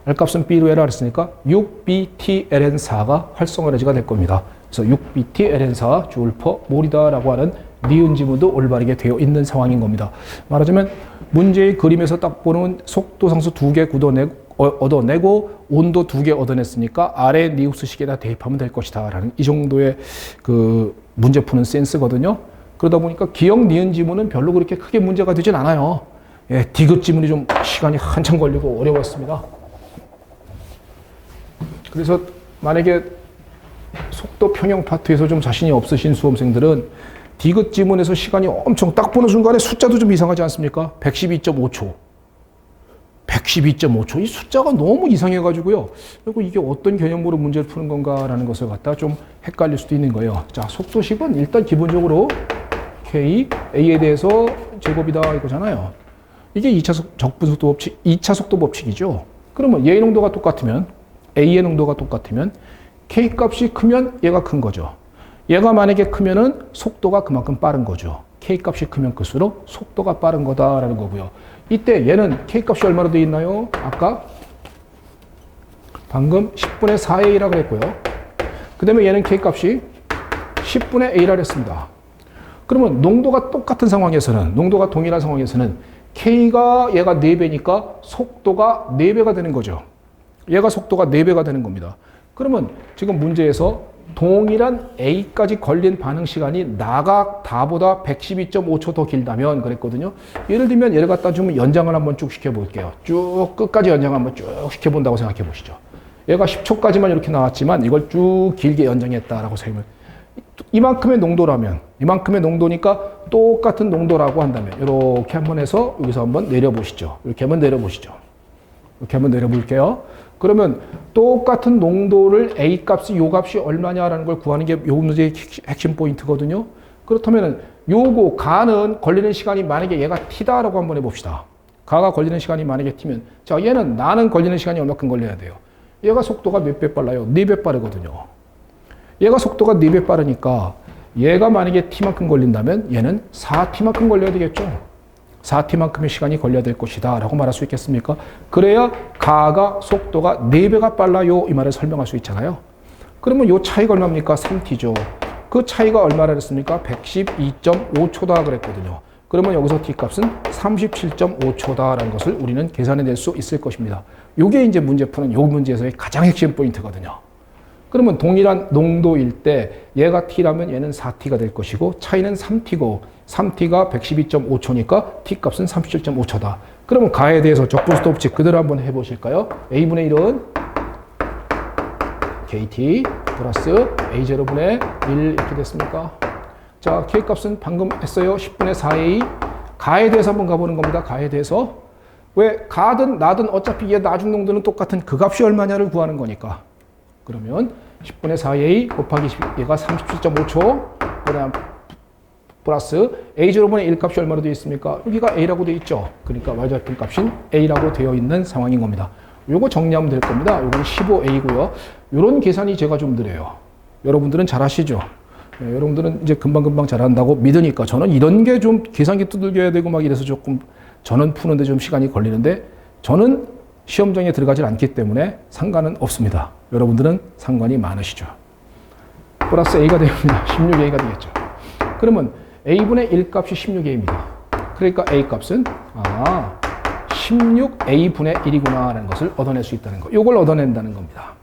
R 값은 B로 해라 그랬으니까 6BT ln4가 활성 에너지가 될 겁니다. 그래서 6BT ln4 줄 퍼 몰이다 라고 하는 니은 지문도 올바르게 되어 있는 상황인 겁니다. 말하자면 문제의 그림에서 딱 보는 속도 상수 2개 얻어내고 온도 2개 얻어냈으니까 아래 니우스식에다 대입하면 될 것이다 라는 이 정도의 그 문제 푸는 센스거든요. 그러다 보니까 기억 니은 지문은 별로 그렇게 크게 문제가 되진 않아요. 예, 디귿 지문이 좀 시간이 한참 걸리고 어려웠습니다. 그래서 만약에 속도 평형 파트에서 좀 자신이 없으신 수험생들은 디귿 지문에서 시간이 엄청 딱 보는 순간에 숫자도 좀 이상하지 않습니까? 112.5초. 112.5초. 이 숫자가 너무 이상해가지고요. 그리고 이게 어떤 개념으로 문제를 푸는 건가라는 것을 갖다 좀 헷갈릴 수도 있는 거예요. 자, 속도식은 일단 기본적으로 K, A에 대해서 제곱이다 이거잖아요. 이게 2차 적분속도 법칙, 2차 속도 법칙이죠. 그러면 얘의 농도가 똑같으면, A의 농도가 똑같으면 K 값이 크면 얘가 큰 거죠. 얘가 만약에 크면은 속도가 그만큼 빠른 거죠. K 값이 크면 클수록 속도가 빠른 거다라는 거고요. 이때 얘는 K 값이 얼마로 되어 있나요? 아까 방금 10분의 4A라고 했고요. 그 다음에 얘는 K 값이 10분의 A라 했습니다. 그러면 농도가 똑같은 상황에서는, 농도가 동일한 상황에서는 K가 얘가 4배니까 속도가 4배가 되는 거죠. 얘가 속도가 4배가 되는 겁니다. 그러면 지금 문제에서 동일한 A까지 걸린 반응 시간이 나가 다보다 112.5초 더 길다면 그랬거든요. 예를 들면 얘를 갖다 주면 연장을 한번 쭉 시켜볼게요. 쭉 끝까지 연장 한번 쭉 시켜본다고 생각해 보시죠. 얘가 10초까지만 이렇게 나왔지만 이걸 쭉 길게 연장했다라고 생각하면 이만큼의 농도라면, 이만큼의 농도니까 똑같은 농도라고 한다면 이렇게 한번 해서 여기서 한번 내려보시죠. 이렇게 한번 내려보시죠. 이렇게 한번 내려볼게요. 그러면 똑같은 농도를 A 값이 요 값이 얼마냐라는 걸 구하는 게 요 문제의 핵심 포인트거든요. 그렇다면 요거 가는 걸리는 시간이 만약에 얘가 t다라고 한번 해봅시다. 가가 걸리는 시간이 만약에 t면 자 얘는 나는 걸리는 시간이 얼마큼 걸려야 돼요? 얘가 속도가 몇 배 빨라요? 4배 빠르거든요. 얘가 속도가 4배 빠르니까 얘가 만약에 t만큼 걸린다면 얘는 4t만큼 걸려야 되겠죠. 4t만큼의 시간이 걸려야 될 것이다 라고 말할 수 있겠습니까? 그래야 가가 속도가 4배가 빨라요 이 말을 설명할 수 있잖아요. 그러면 이 차이가 얼마입니까? 3t죠. 그 차이가 얼마라 그랬습니까? 112.5초다 그랬거든요. 그러면 여기서 t값은 37.5초다라는 것을 우리는 계산해낼 수 있을 것입니다. 이게 이제 문제 푸는 요 문제에서의 가장 핵심 포인트거든요. 그러면 동일한 농도일 때 얘가 t라면 얘는 4t가 될 것이고 차이는 3t고 3t가 112.5초니까 t값은 37.5초다. 그러면 가에 대해서 적분수도 법칙 그대로 한번 해보실까요? a분의 1은 kt 플러스 a0분의 1 이렇게 됐습니까? 자, k값은 방금 했어요. 10분의 4a. 가에 대해서 한번 가보는 겁니다. 가에 대해서. 왜 가든 나든 어차피 얘 나중 농도는 똑같은 그 값이 얼마냐를 구하는 거니까. 그러면 10분의 4a 곱하기 얘가 37.5초 그다음 플러스 a0분의 1 값이 얼마로 되어 있습니까? 여기가 a라고 되어 있죠. 그러니까 y좌표 값인 a라고 되어 있는 상황인 겁니다. 요거 정리하면 될 겁니다. 요건 15a고요. 요런 계산이 제가 좀 느려요. 여러분들은 잘 하시죠? 네, 여러분들은 이제 금방금방 잘한다고 믿으니까 저는 이런 게 좀 계산기 두들겨야 되고 막 이래서 조금 저는 푸는데 좀 시간이 걸리는데 저는 시험장에 들어가질 않기 때문에 상관은 없습니다. 여러분들은 상관이 많으시죠. 플러스 a가 됩니다. 16a가 되겠죠. 그러면 a분의 1 값이 16a입니다. 그러니까 a 값은 16a분의 1이구나 라는 것을 얻어낼 수 있다는 거. 이걸 얻어낸다는 겁니다.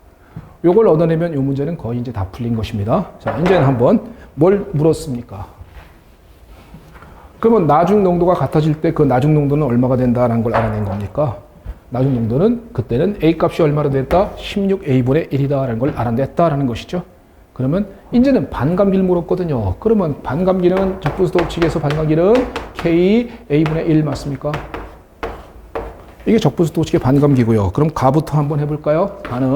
요걸 얻어내면 이 문제는 거의 이제 다 풀린 것입니다. 자, 이제는 한번 뭘 물었습니까? 그러면 나중 농도가 같아질 때 그 나중 농도는 얼마가 된다라는 걸 알아낸 겁니까? 나중 농도는 그때는 A 값이 얼마로 됐다? 16A분의 1이다라는 걸 알아냈다라는 것이죠. 그러면 이제는 반감기를 물었거든요. 그러면 반감기는 적분수도 법칙에서 반감기는 K A분의 1 맞습니까? 이게 적분수도 법칙의 반감기고요. 그럼 가부터 한번 해볼까요? 가는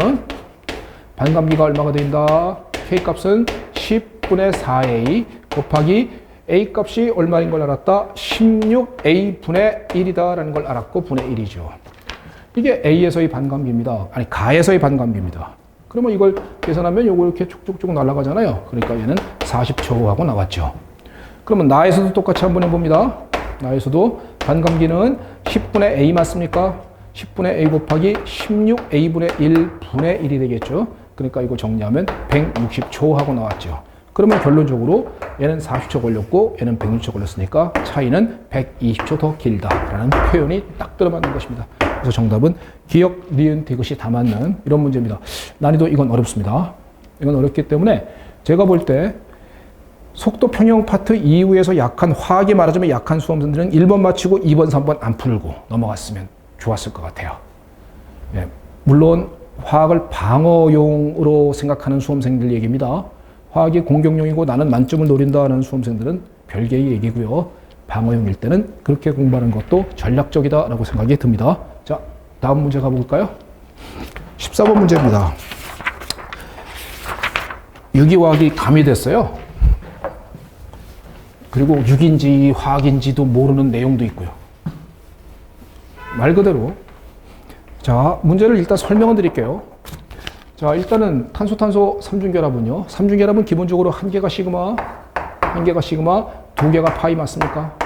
반감기가 얼마가 된다? K 값은 10분의 4A 곱하기 A 값이 얼마인 걸 알았다? 16A분의 1이다라는 걸 알았고 분의 1이죠. 이게 A에서의 반감기입니다. 아니 가에서의 반감기입니다. 그러면 이걸 계산하면 요거 이렇게 쭉쭉쭉 날아가잖아요. 그러니까 얘는 40초 하고 나왔죠. 그러면 나에서도 똑같이 한번 해봅니다. 나에서도 반감기는 10분의 A 맞습니까? 10분의 A 곱하기 16A분의 1분의 1이 되겠죠. 그러니까 이거 정리하면 160초 하고 나왔죠. 그러면 결론적으로 얘는 40초 걸렸고 얘는 160초 걸렸으니까 차이는 120초 더 길다라는 표현이 딱 들어맞는 것입니다. 그래서 정답은 기역, 니은, 디귿이 다 맞는 이런 문제입니다. 난이도 이건 어렵습니다. 이건 어렵기 때문에 제가 볼 때 속도 평형 파트 이후에서 약한 화학이 말하자면 약한 수험생들은 1번 맞히고 2번, 3번 안 풀고 넘어갔으면 좋았을 것 같아요. 예, 물론 화학을 방어용으로 생각하는 수험생들 얘기입니다. 화학이 공격용이고 나는 만점을 노린다는 수험생들은 별개의 얘기고요. 방어용일 때는 그렇게 공부하는 것도 전략적이다라고 생각이 듭니다. 자, 다음 문제 가볼까요? 14번 문제입니다. 유기화학이 가미됐어요. 그리고 유기인지 화학인지도 모르는 내용도 있고요. 말 그대로 자, 문제를 일단 설명을 드릴게요. 자, 일단은 탄소 3중결합은요. 3중결합은 기본적으로 한 개가 시그마, 두 개가 파이 맞습니까?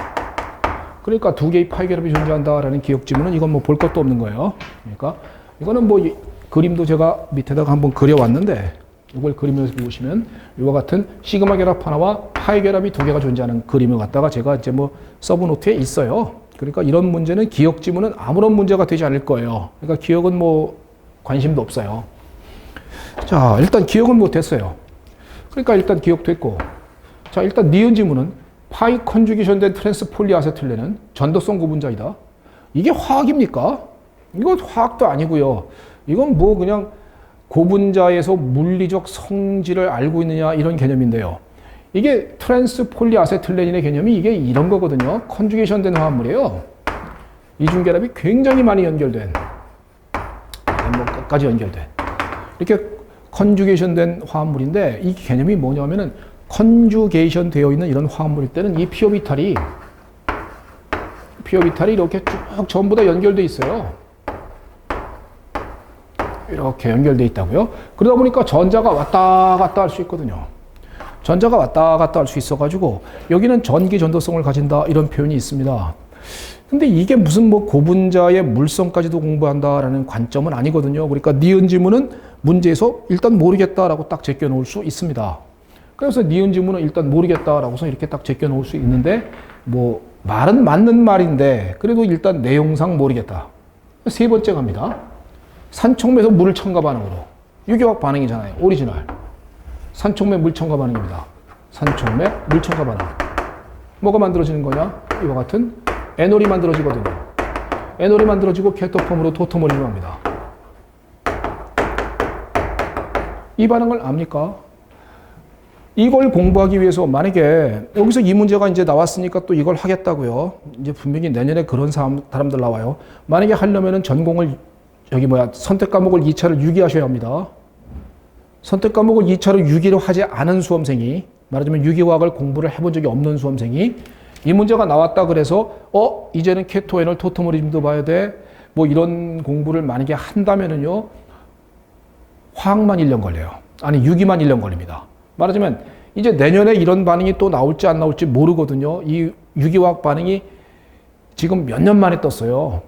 그러니까 두 개의 파이 결합이 존재한다라는 기억 지문은 이건 뭐 볼 것도 없는 거예요. 그러니까 이거는 뭐 그림도 제가 밑에다가 한번 그려왔는데 이걸 그림에서 보시면 이와 같은 시그마 결합 하나와 파이 결합이 두 개가 존재하는 그림을 갖다가 제가 이제 뭐 서브노트에 있어요. 그러니까 이런 문제는 기억 지문은 아무런 문제가 되지 않을 거예요. 그러니까 기억은 뭐 관심도 없어요. 자, 일단 기억은 못했어요. 그러니까 일단 기억됐고, 자, 일단 니은 지문은 파이 컨주게이션 된 트랜스 폴리아세틸렌은 전도성 고분자이다. 이게 화학입니까? 이건 화학도 아니고요. 이건 뭐 그냥 고분자에서 물리적 성질을 알고 있느냐 이런 개념인데요. 이게 트랜스 폴리아세틸렌의 개념이 이게 이런 거거든요. 컨주게이션 된 화합물이에요. 이중결합이 굉장히 많이 연결된, 뭐 끝까지 연결된 이렇게 컨주게이션 된 화합물인데 이 개념이 뭐냐면은 컨주게이션 되어 있는 이런 화합물일 때는 이 피오비탈이 이렇게 쭉 전부 다 연결돼 있어요. 이렇게 연결돼 있다고요. 그러다 보니까 전자가 왔다 갔다 할 수 있거든요. 전자가 왔다 갔다 할 수 있어가지고 여기는 전기 전도성을 가진다 이런 표현이 있습니다. 근데 이게 무슨 뭐 고분자의 물성까지도 공부한다라는 관점은 아니거든요. 그러니까 니은 지문은 문제에서 일단 모르겠다라고 딱 제껴 놓을 수 있습니다. 그래서 니은 지문은 일단 모르겠다라고서 이렇게 딱 제껴 놓을 수 있는데 뭐 말은 맞는 말인데 그래도 일단 내용상 모르겠다. 세 번째 갑니다. 산촉매에서 물 첨가 반응으로 유기화학 반응이잖아요. 오리지널. 산촉매 물 첨가 반응입니다. 산촉매 물 첨가 반응. 뭐가 만들어지는 거냐? 이와 같은 에놀이 만들어지거든요. 에놀이 만들어지고 케토폼으로 토토몰이로 합니다. 이 반응을 압니까? 이걸 공부하기 위해서 만약에 여기서 이 문제가 이제 나왔으니까 또 이걸 하겠다고요. 이제 분명히 내년에 그런 사람들 나와요. 만약에 하려면은 전공을 선택 과목을 2차를 유기하셔야 합니다. 선택 과목을 2차로 유기로 하지 않은 수험생이 말하자면 유기화학을 공부를 해본 적이 없는 수험생이 이 문제가 나왔다 그래서 이제는 케토에놀 토토모리즘도 봐야 돼. 뭐 이런 공부를 만약에 한다면은요. 화학만 1년 걸려요. 아니 유기만 1년 걸립니다. 말하자면 이제 내년에 이런 반응이 또 나올지 안 나올지 모르거든요. 이 유기화학 반응이 지금 몇 년 만에 떴어요.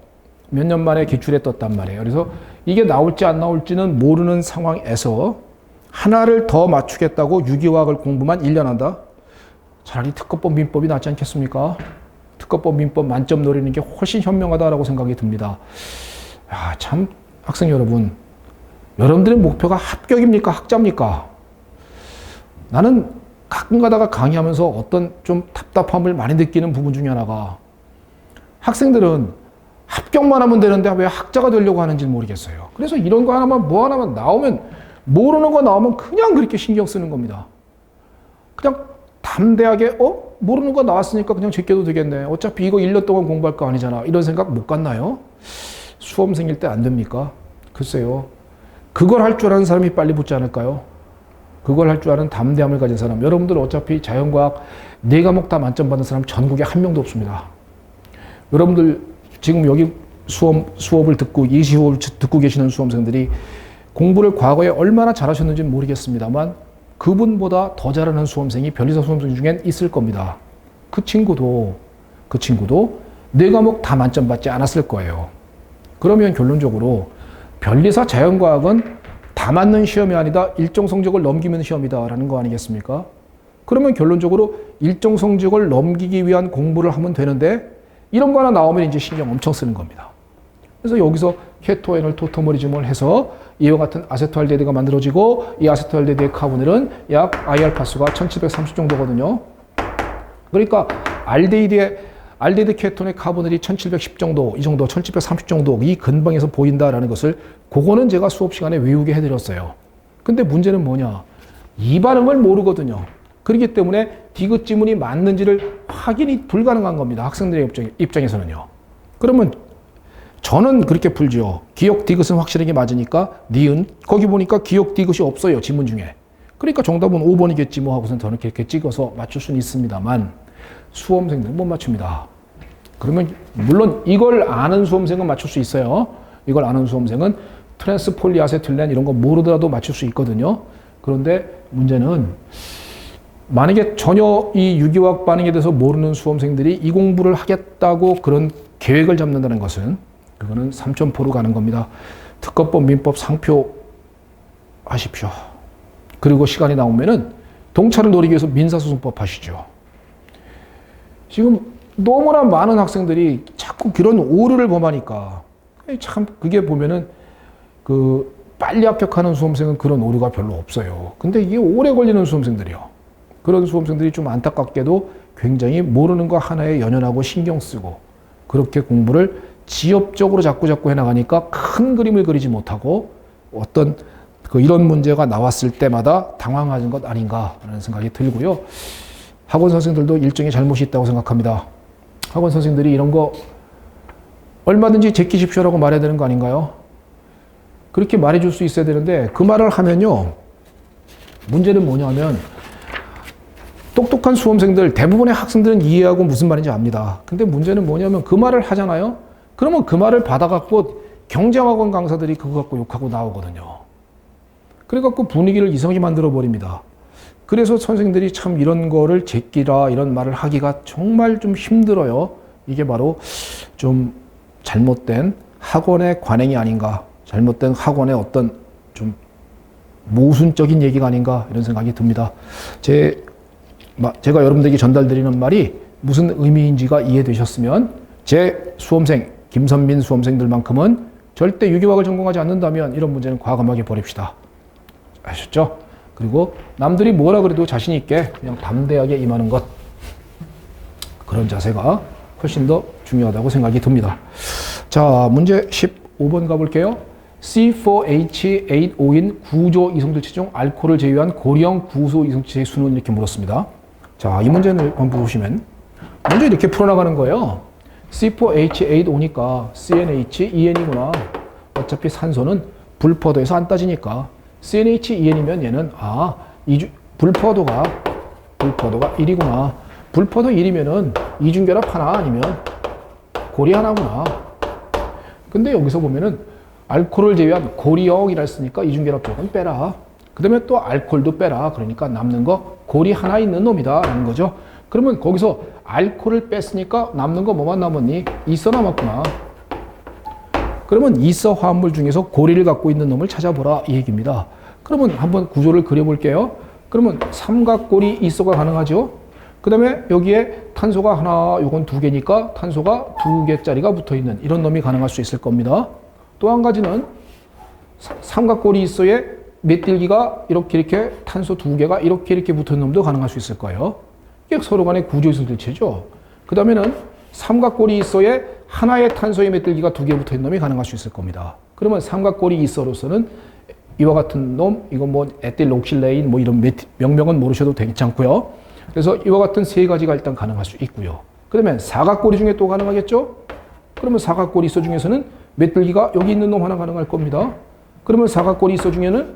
몇 년 만에 기출에 떴단 말이에요. 그래서 이게 나올지 안 나올지는 모르는 상황에서 하나를 더 맞추겠다고 유기화학을 공부만 1년 한다? 차라리 특허법 민법이 낫지 않겠습니까? 특허법 민법 만점 노리는 게 훨씬 현명하다라고 생각이 듭니다. 참 학생 여러분 여러분들의 목표가 합격입니까? 학자입니까? 나는 가끔 가다가 강의하면서 어떤 좀 답답함을 많이 느끼는 부분 중에 하나가 학생들은 합격만 하면 되는데 왜 학자가 되려고 하는지 모르겠어요. 그래서 이런 거 하나만 뭐 하나만 나오면 모르는 거 나오면 그냥 그렇게 신경 쓰는 겁니다. 그냥 담대하게 모르는 거 나왔으니까 그냥 제껴도 되겠네. 어차피 이거 1년 동안 공부할 거 아니잖아. 이런 생각 못 갖나요? 수험생일 때 안 됩니까? 글쎄요. 그걸 할 줄 아는 사람이 빨리 붙지 않을까요? 그걸 할 줄 아는 담대함을 가진 사람. 여러분들 어차피 자연과학 4과목 다 만점 받은 사람 전국에 한 명도 없습니다. 여러분들 지금 여기 수업을 듣고 이 수업을 듣고 계시는 수험생들이 공부를 과거에 얼마나 잘하셨는지 모르겠습니다만 그분보다 더 잘하는 수험생이 변리사 수험생 중엔 있을 겁니다. 그 친구도 4과목 다 만점 받지 않았을 거예요. 그러면 결론적으로 변리사 자연과학은 다 맞는 시험이 아니다. 일정 성적을 넘기면 시험이다라는 거 아니겠습니까? 그러면 결론적으로 일정 성적을 넘기기 위한 공부를 하면 되는데 이런 거 하나 나오면 이제 신경 엄청 쓰는 겁니다. 그래서 여기서 케토엔을 토터머리즘을 해서 이와 같은 아세토알데히드가 만들어지고 이 아세토알데히드의 카보닐은 약 I알파수가 1730 정도거든요. 그러니까 알데히드 케톤의 카보닐이 1710 정도, 이 정도, 1730 정도 이 근방에서 보인다라는 것을 그거는 제가 수업 시간에 외우게 해드렸어요. 근데 문제는 뭐냐? 이 반응을 모르거든요. 그렇기 때문에 디귿 지문이 맞는지를 확인이 불가능한 겁니다. 학생들의 입장에서는요. 그러면 저는 그렇게 풀죠. 기역 디귿은 확실하게 맞으니까 니은 거기 보니까 기역 디귿이 없어요. 지문 중에. 그러니까 정답은 5번이겠지 뭐 하고선 저는 그렇게 찍어서 맞출 수는 있습니다만 수험생들은 못 맞춥니다. 그러면 물론 이걸 아는 수험생은 맞출 수 있어요. 이걸 아는 수험생은 트랜스폴리아세틸렌 이런 거 모르더라도 맞출 수 있거든요. 그런데 문제는 만약에 전혀 이 유기화학 반응에 대해서 모르는 수험생들이 이 공부를 하겠다고 그런 계획을 잡는다는 것은 그거는 3점포로 가는 겁니다. 특허법, 민법 상표 하십시오. 그리고 시간이 나오면은 동차를 노리기 위해서 민사소송법 하시죠. 지금 너무나 많은 학생들이 자꾸 그런 오류를 범하니까 참 그게 보면은 그 빨리 합격하는 수험생은 그런 오류가 별로 없어요. 근데 이게 오래 걸리는 수험생들이요. 그런 수험생들이 좀 안타깝게도 굉장히 모르는 거 하나에 연연하고 신경 쓰고 그렇게 공부를 지엽적으로 자꾸 해나가니까 큰 그림을 그리지 못하고 어떤 이런 문제가 나왔을 때마다 당황하는 것 아닌가라는 생각이 들고요. 학원 선생들도 일종의 잘못이 있다고 생각합니다. 학원 선생들이 이런 거 얼마든지 제끼십시오라고 말해야 되는 거 아닌가요? 그렇게 말해줄 수 있어야 되는데 그 말을 하면요. 문제는 뭐냐면 똑똑한 수험생들, 대부분의 학생들은 이해하고 무슨 말인지 압니다. 근데 문제는 뭐냐면 그 말을 하잖아요. 그러면 그 말을 받아갖고 경쟁학원 강사들이 그거 갖고 욕하고 나오거든요. 그래갖고 분위기를 이상하게 만들어버립니다. 그래서 선생님들이 참 이런 거를 제끼라 이런 말을 하기가 정말 좀 힘들어요. 이게 바로 좀 잘못된 학원의 관행이 아닌가, 잘못된 학원의 어떤 좀 모순적인 얘기가 아닌가 이런 생각이 듭니다. 제가 여러분들에게 전달드리는 말이 무슨 의미인지가 이해되셨으면 제 수험생, 김선민 수험생들만큼은 절대 유기화학을 전공하지 않는다면 이런 문제는 과감하게 버립시다. 아셨죠? 그리고 남들이 뭐라 그래도 자신 있게 그냥 담대하게 임하는 것. 그런 자세가 훨씬 더 중요하다고 생각이 듭니다. 자, 문제 15번 가볼게요. C4H8O인 구조 이성질체 중 알코올을 제외한 고리형 구소 이성질체의 수는 이렇게 물었습니다. 자, 이 문제를 한번 보시면 먼저 이렇게 풀어나가는 거예요. C4H8O니까 CnH2n이구나. 어차피 산소는 불포도에서 안 따지니까 CnH2n이면 얘는 불포도가 1이구나. 불포도 1이면은 이중결합 하나 아니면 고리 하나구나. 근데 여기서 보면은 알코올을 제외한 고리형이라 했으니까 이중결합 쪽은 빼라. 그 다음에 또 알코올도 빼라. 그러니까 남는 거 고리 하나 있는 놈이다 라는 거죠. 그러면 거기서 알코올을 뺐으니까 남는 거 뭐만 남았니? 이서 남았구나. 그러면 이서 화합물 중에서 고리를 갖고 있는 놈을 찾아보라 이 얘기입니다. 그러면 한번 구조를 그려볼게요. 그러면 삼각고리 이서가 가능하죠. 그 다음에 여기에 탄소가 하나, 요건 2개니까 탄소가 2개짜리가 붙어있는 이런 놈이 가능할 수 있을 겁니다. 또 한 가지는 삼각골이 있어야 메틸기가 이렇게 탄소 두 개가 이렇게 붙은 놈도 가능할 수 있을 거예요. 이게 서로 간의 구조이성질체죠. 그 다음에는 삼각골이 있어야 하나의 탄소의 메틸기가 두 개 붙어 있는 놈이 가능할 수 있을 겁니다. 그러면 삼각골이 있어로서는 이와 같은 놈, 이건 뭐 에틸록실레인 뭐 이런 명명은 모르셔도 괜찮고요. 그래서 이와 같은 세 가지가 일단 가능할 수 있고요. 그러면 사각골이 중에 또 가능하겠죠? 그러면 사각골이 있어 중에서는 메틸기가 여기 있는 놈 하나 가능할 겁니다. 그러면 사각골이 있어 중에는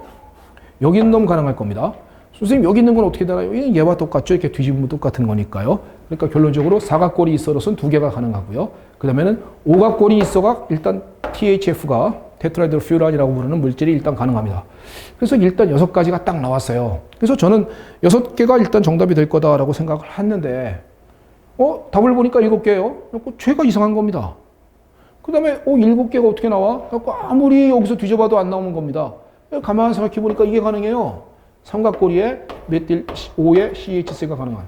여기 있는 놈 가능할 겁니다. 선생님 여기 있는 건 어떻게 되나요? 얘와 똑같죠. 이렇게 뒤집으면 똑같은 거니까요. 그러니까 결론적으로 사각골이 있어로선 두 개가 가능하고요. 그 다음에는 오각골이 있어가 일단 THF가 테트라이드로퓨란이라고 부르는 물질이 일단 가능합니다. 그래서 일단 6가지가 딱 나왔어요. 그래서 저는 6개가 일단 정답이 될 거다라고 생각을 했는데 답을 보니까 7개예요. 죄가 이상한 겁니다. 그 다음에 7개가 어떻게 나와? 아무리 여기서 뒤져봐도 안 나오는 겁니다. 가만히 생각해 보니까 이게 가능해요. 삼각고리에 메틸 5에 CH3가 가능한.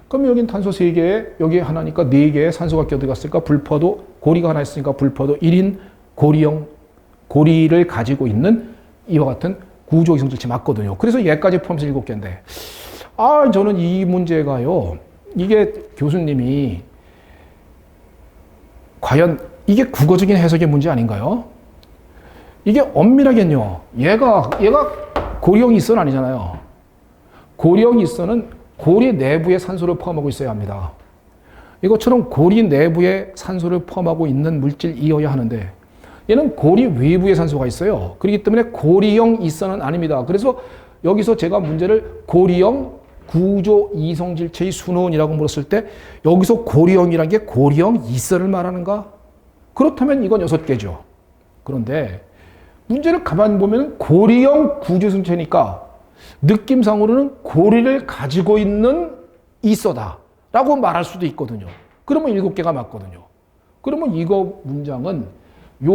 그럼 여긴 탄소 3개에 여기 하나니까 4개의 산소가 껴들어갔으니까 불포도 고리가 하나 있으니까 불포도 1인 고리형 고리를 가지고 있는 이와 같은 구조 이성질체 맞거든요. 그래서 얘까지 포함해서 7개인데 저는 이 문제가요. 이게 교수님이 과연 이게 국어적인 해석의 문제 아닌가요? 이게 엄밀하게는요. 얘가 고리형 이선 아니잖아요. 고리형 이선은 고리 내부에 산소를 포함하고 있어야 합니다. 이것처럼 고리 내부에 산소를 포함하고 있는 물질이어야 하는데 얘는 고리 외부에 산소가 있어요. 그렇기 때문에 고리형 이선은 아닙니다. 그래서 여기서 제가 문제를 고리형 구조 이성질체의 순원이라고 물었을 때 여기서 고리형이라는 게 고리형 이선을 말하는가? 그렇다면 이건 6개죠. 그런데 문제를 가만히 보면 고리형 구조이성체니까 느낌상으로는 고리를 가지고 있는 이서다라고 말할 수도 있거든요. 그러면 7개가 맞거든요. 그러면 요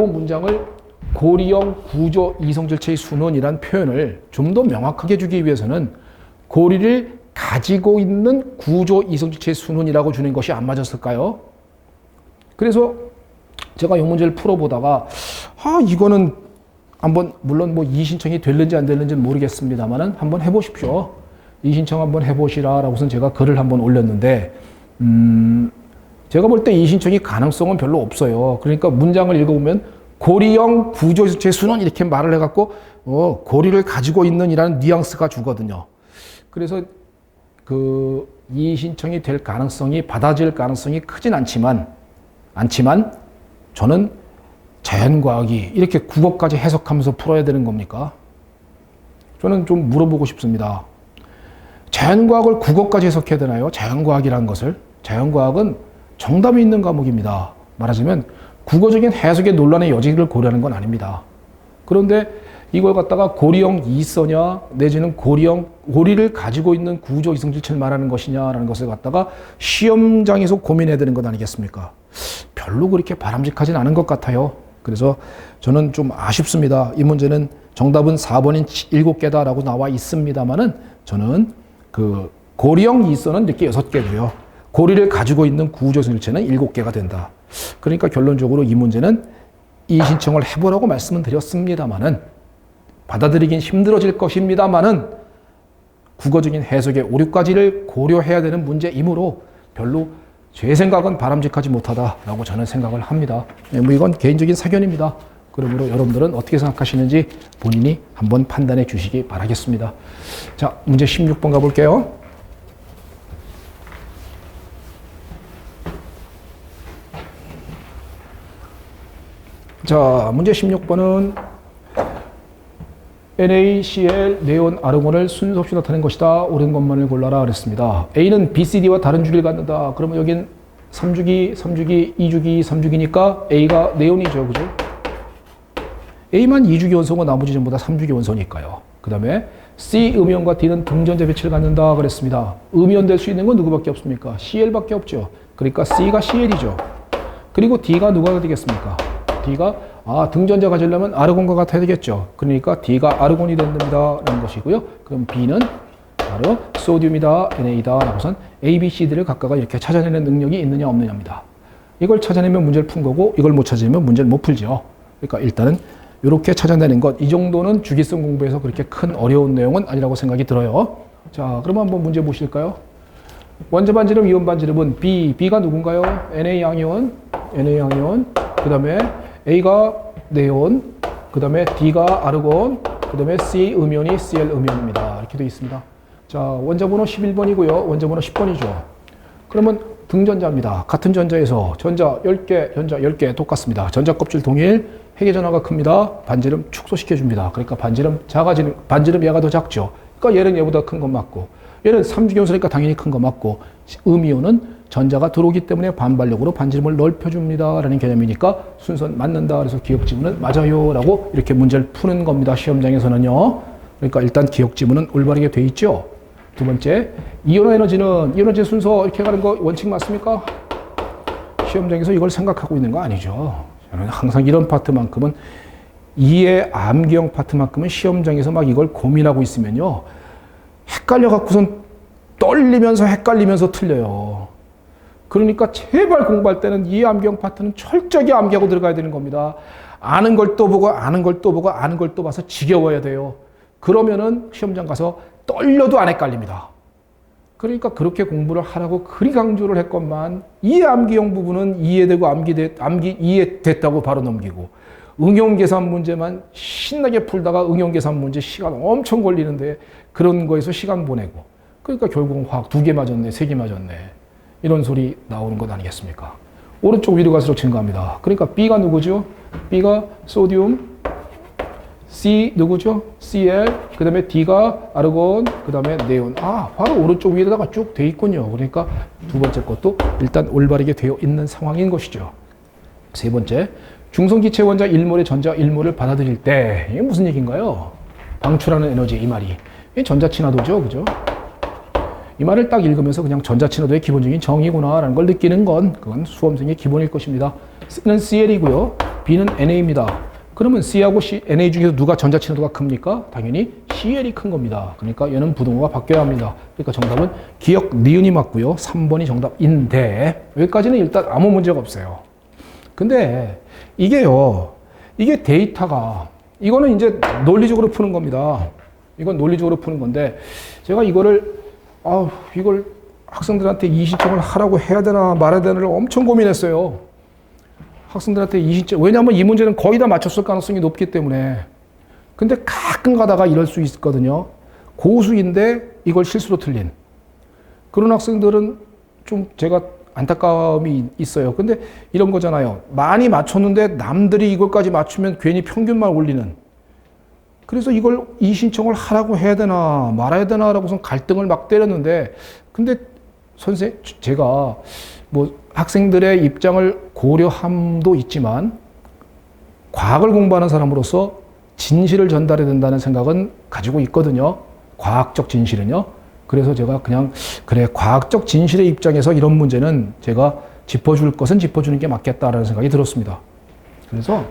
문장을 고리형 구조 이성질체의 순원이라는 표현을 좀 더 명확하게 주기 위해서는 고리를 가지고 있는 구조 이성질체의 순원이라고 주는 것이 안 맞았을까요? 그래서 제가 이 문제를 풀어보다가 이거는 한번 물론 뭐 이신청이 될는지 안 될는지는 모르겠습니다만은 한번 해보십시오. 이신청 한번 해보시라라고선 제가 글을 한번 올렸는데 제가 볼 때 이신청이 가능성은 별로 없어요. 그러니까 문장을 읽어보면 고리형 구조이성체 순원 이렇게 말을 해갖고 고리를 가지고 있는 이라는 뉘앙스가 주거든요. 그래서 그 이신청이 될 가능성이 받아질 가능성이 크진 않지만 저는 자연과학이 이렇게 국어까지 해석하면서 풀어야 되는 겁니까? 저는 좀 물어보고 싶습니다. 자연과학을 국어까지 해석해야 되나요? 자연과학이라는 것을. 자연과학은 정답이 있는 과목입니다. 말하자면 국어적인 해석의 논란의 여지를 고려하는 건 아닙니다. 그런데 이걸 갖다가 고리형 이서냐 내지는 고리를 가지고 있는 구조 이성질체를 말하는 것이냐라는 것을 갖다가 시험장에서 고민해야 되는 것 아니겠습니까? 별로 그렇게 바람직하진 않은 것 같아요. 그래서 저는 좀 아쉽습니다. 이 문제는 정답은 4번인 7개다라고 나와 있습니다만은 저는 그 고리형 이서는 이렇게 6개고요. 고리를 가지고 있는 구조 이성질체는 7개가 된다. 그러니까 결론적으로 이 문제는 이신청을 해보라고 말씀을 드렸습니다만은 받아들이긴 힘들어질 것입니다만은 국어적인 해석의 오류까지를 고려해야 되는 문제이므로 별로 제 생각은 바람직하지 못하다라고 저는 생각을 합니다. 뭐 이건 개인적인 사견입니다. 그러므로 여러분들은 어떻게 생각하시는지 본인이 한번 판단해 주시기 바라겠습니다. 자, 문제 16번 가볼게요. 자, 문제 16번은 NaCl, 네온, 아르곤을 순서 없이 나타낸 것이다. 옳은 것만을 골라라 그랬습니다. A는 BCD와 다른 주기를 갖는다. 그러면 여긴 3주기, 2주기, 3주기니까 A가 네온이죠. 그죠? A만 2주기 원소고 나머지 전부 다 3주기 원소니까요. 그 다음에 C 음이온과 D는 등전자 배치를 갖는다 그랬습니다. 음이온 될 수 있는 건 누구밖에 없습니까? Cl밖에 없죠. 그러니까 C가 Cl이죠. 그리고 D가 누가 되겠습니까? D가 등전자 가지려면 아르곤과 같아야 되겠죠. 그러니까 D가 아르곤이 된답니다. 라는 것이고요. 그럼 B는 바로 소듐이다, NA다 라고선 A, B, C, D를 각각 이렇게 찾아내는 능력이 있느냐 없느냐입니다. 이걸 찾아내면 문제를 푼 거고 이걸 못 찾으면 문제를 못 풀죠. 그러니까 일단은 이렇게 찾아내는 것, 이 정도는 주기성 공부에서 그렇게 큰 어려운 내용은 아니라고 생각이 들어요. 자, 그러면 한번 문제 보실까요? 원자 반지름, 이온 반지름은 B가 누군가요? Na 양이온, 그 다음에 A가 네온, 그 다음에 D가 아르곤, 그 다음에 C 음이온이 Cl 음이온입니다. 이렇게 되어 있습니다. 자, 원자 번호 11번이고요. 원자 번호 10번이죠. 그러면 등전자입니다. 같은 전자에서 전자 10개 똑같습니다. 전자 껍질 동일, 핵의 전하가 큽니다. 반지름 축소시켜줍니다. 그러니까 반지름 얘가 더 작죠. 그러니까 얘는 얘보다 큰 건 맞고, 얘는 3주기원소니까 당연히 큰 거 맞고, 음이온은 전자가 들어오기 때문에 반발력으로 반지름을 넓혀줍니다. 라는 개념이니까 순서는 맞는다. 그래서 기억 지문은 맞아요. 라고 이렇게 문제를 푸는 겁니다. 시험장에서는요. 그러니까 일단 기억 지문은 올바르게 돼 있죠. 두 번째, 이온화 에너지 순서 이렇게 가는 거 원칙 맞습니까? 시험장에서 이걸 생각하고 있는 거 아니죠. 저는 항상 이런 파트만큼은, 이해 암기형 파트만큼은 시험장에서 막 이걸 고민하고 있으면요, 헷갈려갖고선 떨리면서 헷갈리면서 틀려요. 그러니까 제발 공부할 때는 이해 암기형 파트는 철저하게 암기하고 들어가야 되는 겁니다. 아는 걸 또 보고 아는 걸 또 보고 아는 걸 또 봐서 지겨워야 돼요. 그러면은 시험장 가서 떨려도 안 헷갈립니다. 그러니까 그렇게 공부를 하라고 그리 강조를 했건만, 이해 암기형 부분은 이해되고 이해됐다고 바로 넘기고, 응용 계산 문제만 신나게 풀다가 응용 계산 문제 시간 엄청 걸리는데 그런 거에서 시간 보내고, 그러니까 결국은 화학 2개 맞았네, 3개 맞았네, 이런 소리 나오는 것 아니겠습니까? 오른쪽 위로 갈수록 증가합니다. 그러니까 B가 누구죠? B가 소듐, C 누구죠? Cl, 그 다음에 D가 아르곤, 그 다음에 네온. 아, 바로 오른쪽 위에다가 쭉 돼 있군요. 그러니까 두 번째 것도 일단 올바르게 되어 있는 상황인 것이죠. 세 번째, 중성기체 원자 1몰의 전자 1몰을 받아들일 때, 이게 무슨 얘기인가요? 방출하는 에너지, 이 말이. 이게 전자친화도죠, 그죠? 이 말을 딱 읽으면서 그냥 전자친화도의 기본적인 정의구나라는 걸 느끼는 건, 그건 수험생의 기본일 것입니다. C는 Cl이고요. B는 NA입니다. 그러면 C하고 NA 중에서 누가 전자친화도가 큽니까? 당연히 Cl이 큰 겁니다. 그러니까 얘는 부등호가 바뀌어야 합니다. 그러니까 정답은 기억 니은이 맞고요. 3번이 정답인데, 여기까지는 일단 아무 문제가 없어요. 근데 이게 데이터가, 이거는 이제 논리적으로 푸는 겁니다. 이건 논리적으로 푸는 건데, 제가 이걸 학생들한테 이의신청을 하라고 해야 되나 말아야 되나를 엄청 고민했어요. 학생들한테 이의신청, 왜냐하면 이 문제는 거의 다 맞췄을 가능성이 높기 때문에. 근데 가끔 가다가 이럴 수 있거든요. 고수인데 이걸 실수로 틀린 그런 학생들은 좀 제가 안타까움이 있어요. 근데 이런 거잖아요. 많이 맞췄는데 남들이 이걸까지 맞추면 괜히 평균만 올리는. 그래서 이걸 이의신청을 하라고 해야 되나 말아야 되나라고선 갈등을 막 때렸는데, 근데 제가 뭐 학생들의 입장을 고려함도 있지만 과학을 공부하는 사람으로서 진실을 전달해야 된다는 생각은 가지고 있거든요. 과학적 진실은요. 그래서 제가 그냥 그래, 과학적 진실의 입장에서 이런 문제는 제가 짚어줄 것은 짚어주는 게 맞겠다라는 생각이 들었습니다. 그래서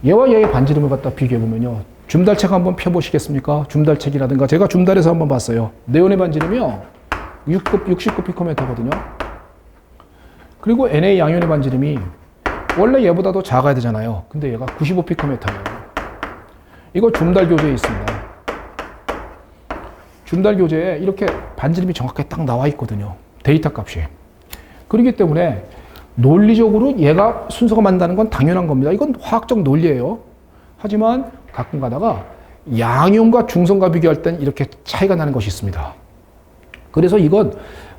얘와 얘의 반지름을 갖다 비교해보면요, 줌달책 한번 펴보시겠습니까? 줌달책이라든가, 제가 줌달에서 한번 봤어요. 네온의 반지름이요 60급 피코메타거든요. 그리고 Na 양이온의 반지름이 원래 얘보다도 작아야 되잖아요. 근데 얘가 95 피코메타예요. 이거 줌달 교재에 있습니다. 줌달 교재에 이렇게 반지름이 정확하게 딱 나와 있거든요. 데이터 값이. 그렇기 때문에 논리적으로 얘가 순서가 맞다는 건 당연한 겁니다. 이건 화학적 논리예요. 하지만 가끔 가다가 양이온과 중성과 비교할 땐 이렇게 차이가 나는 것이 있습니다. 그래서 이건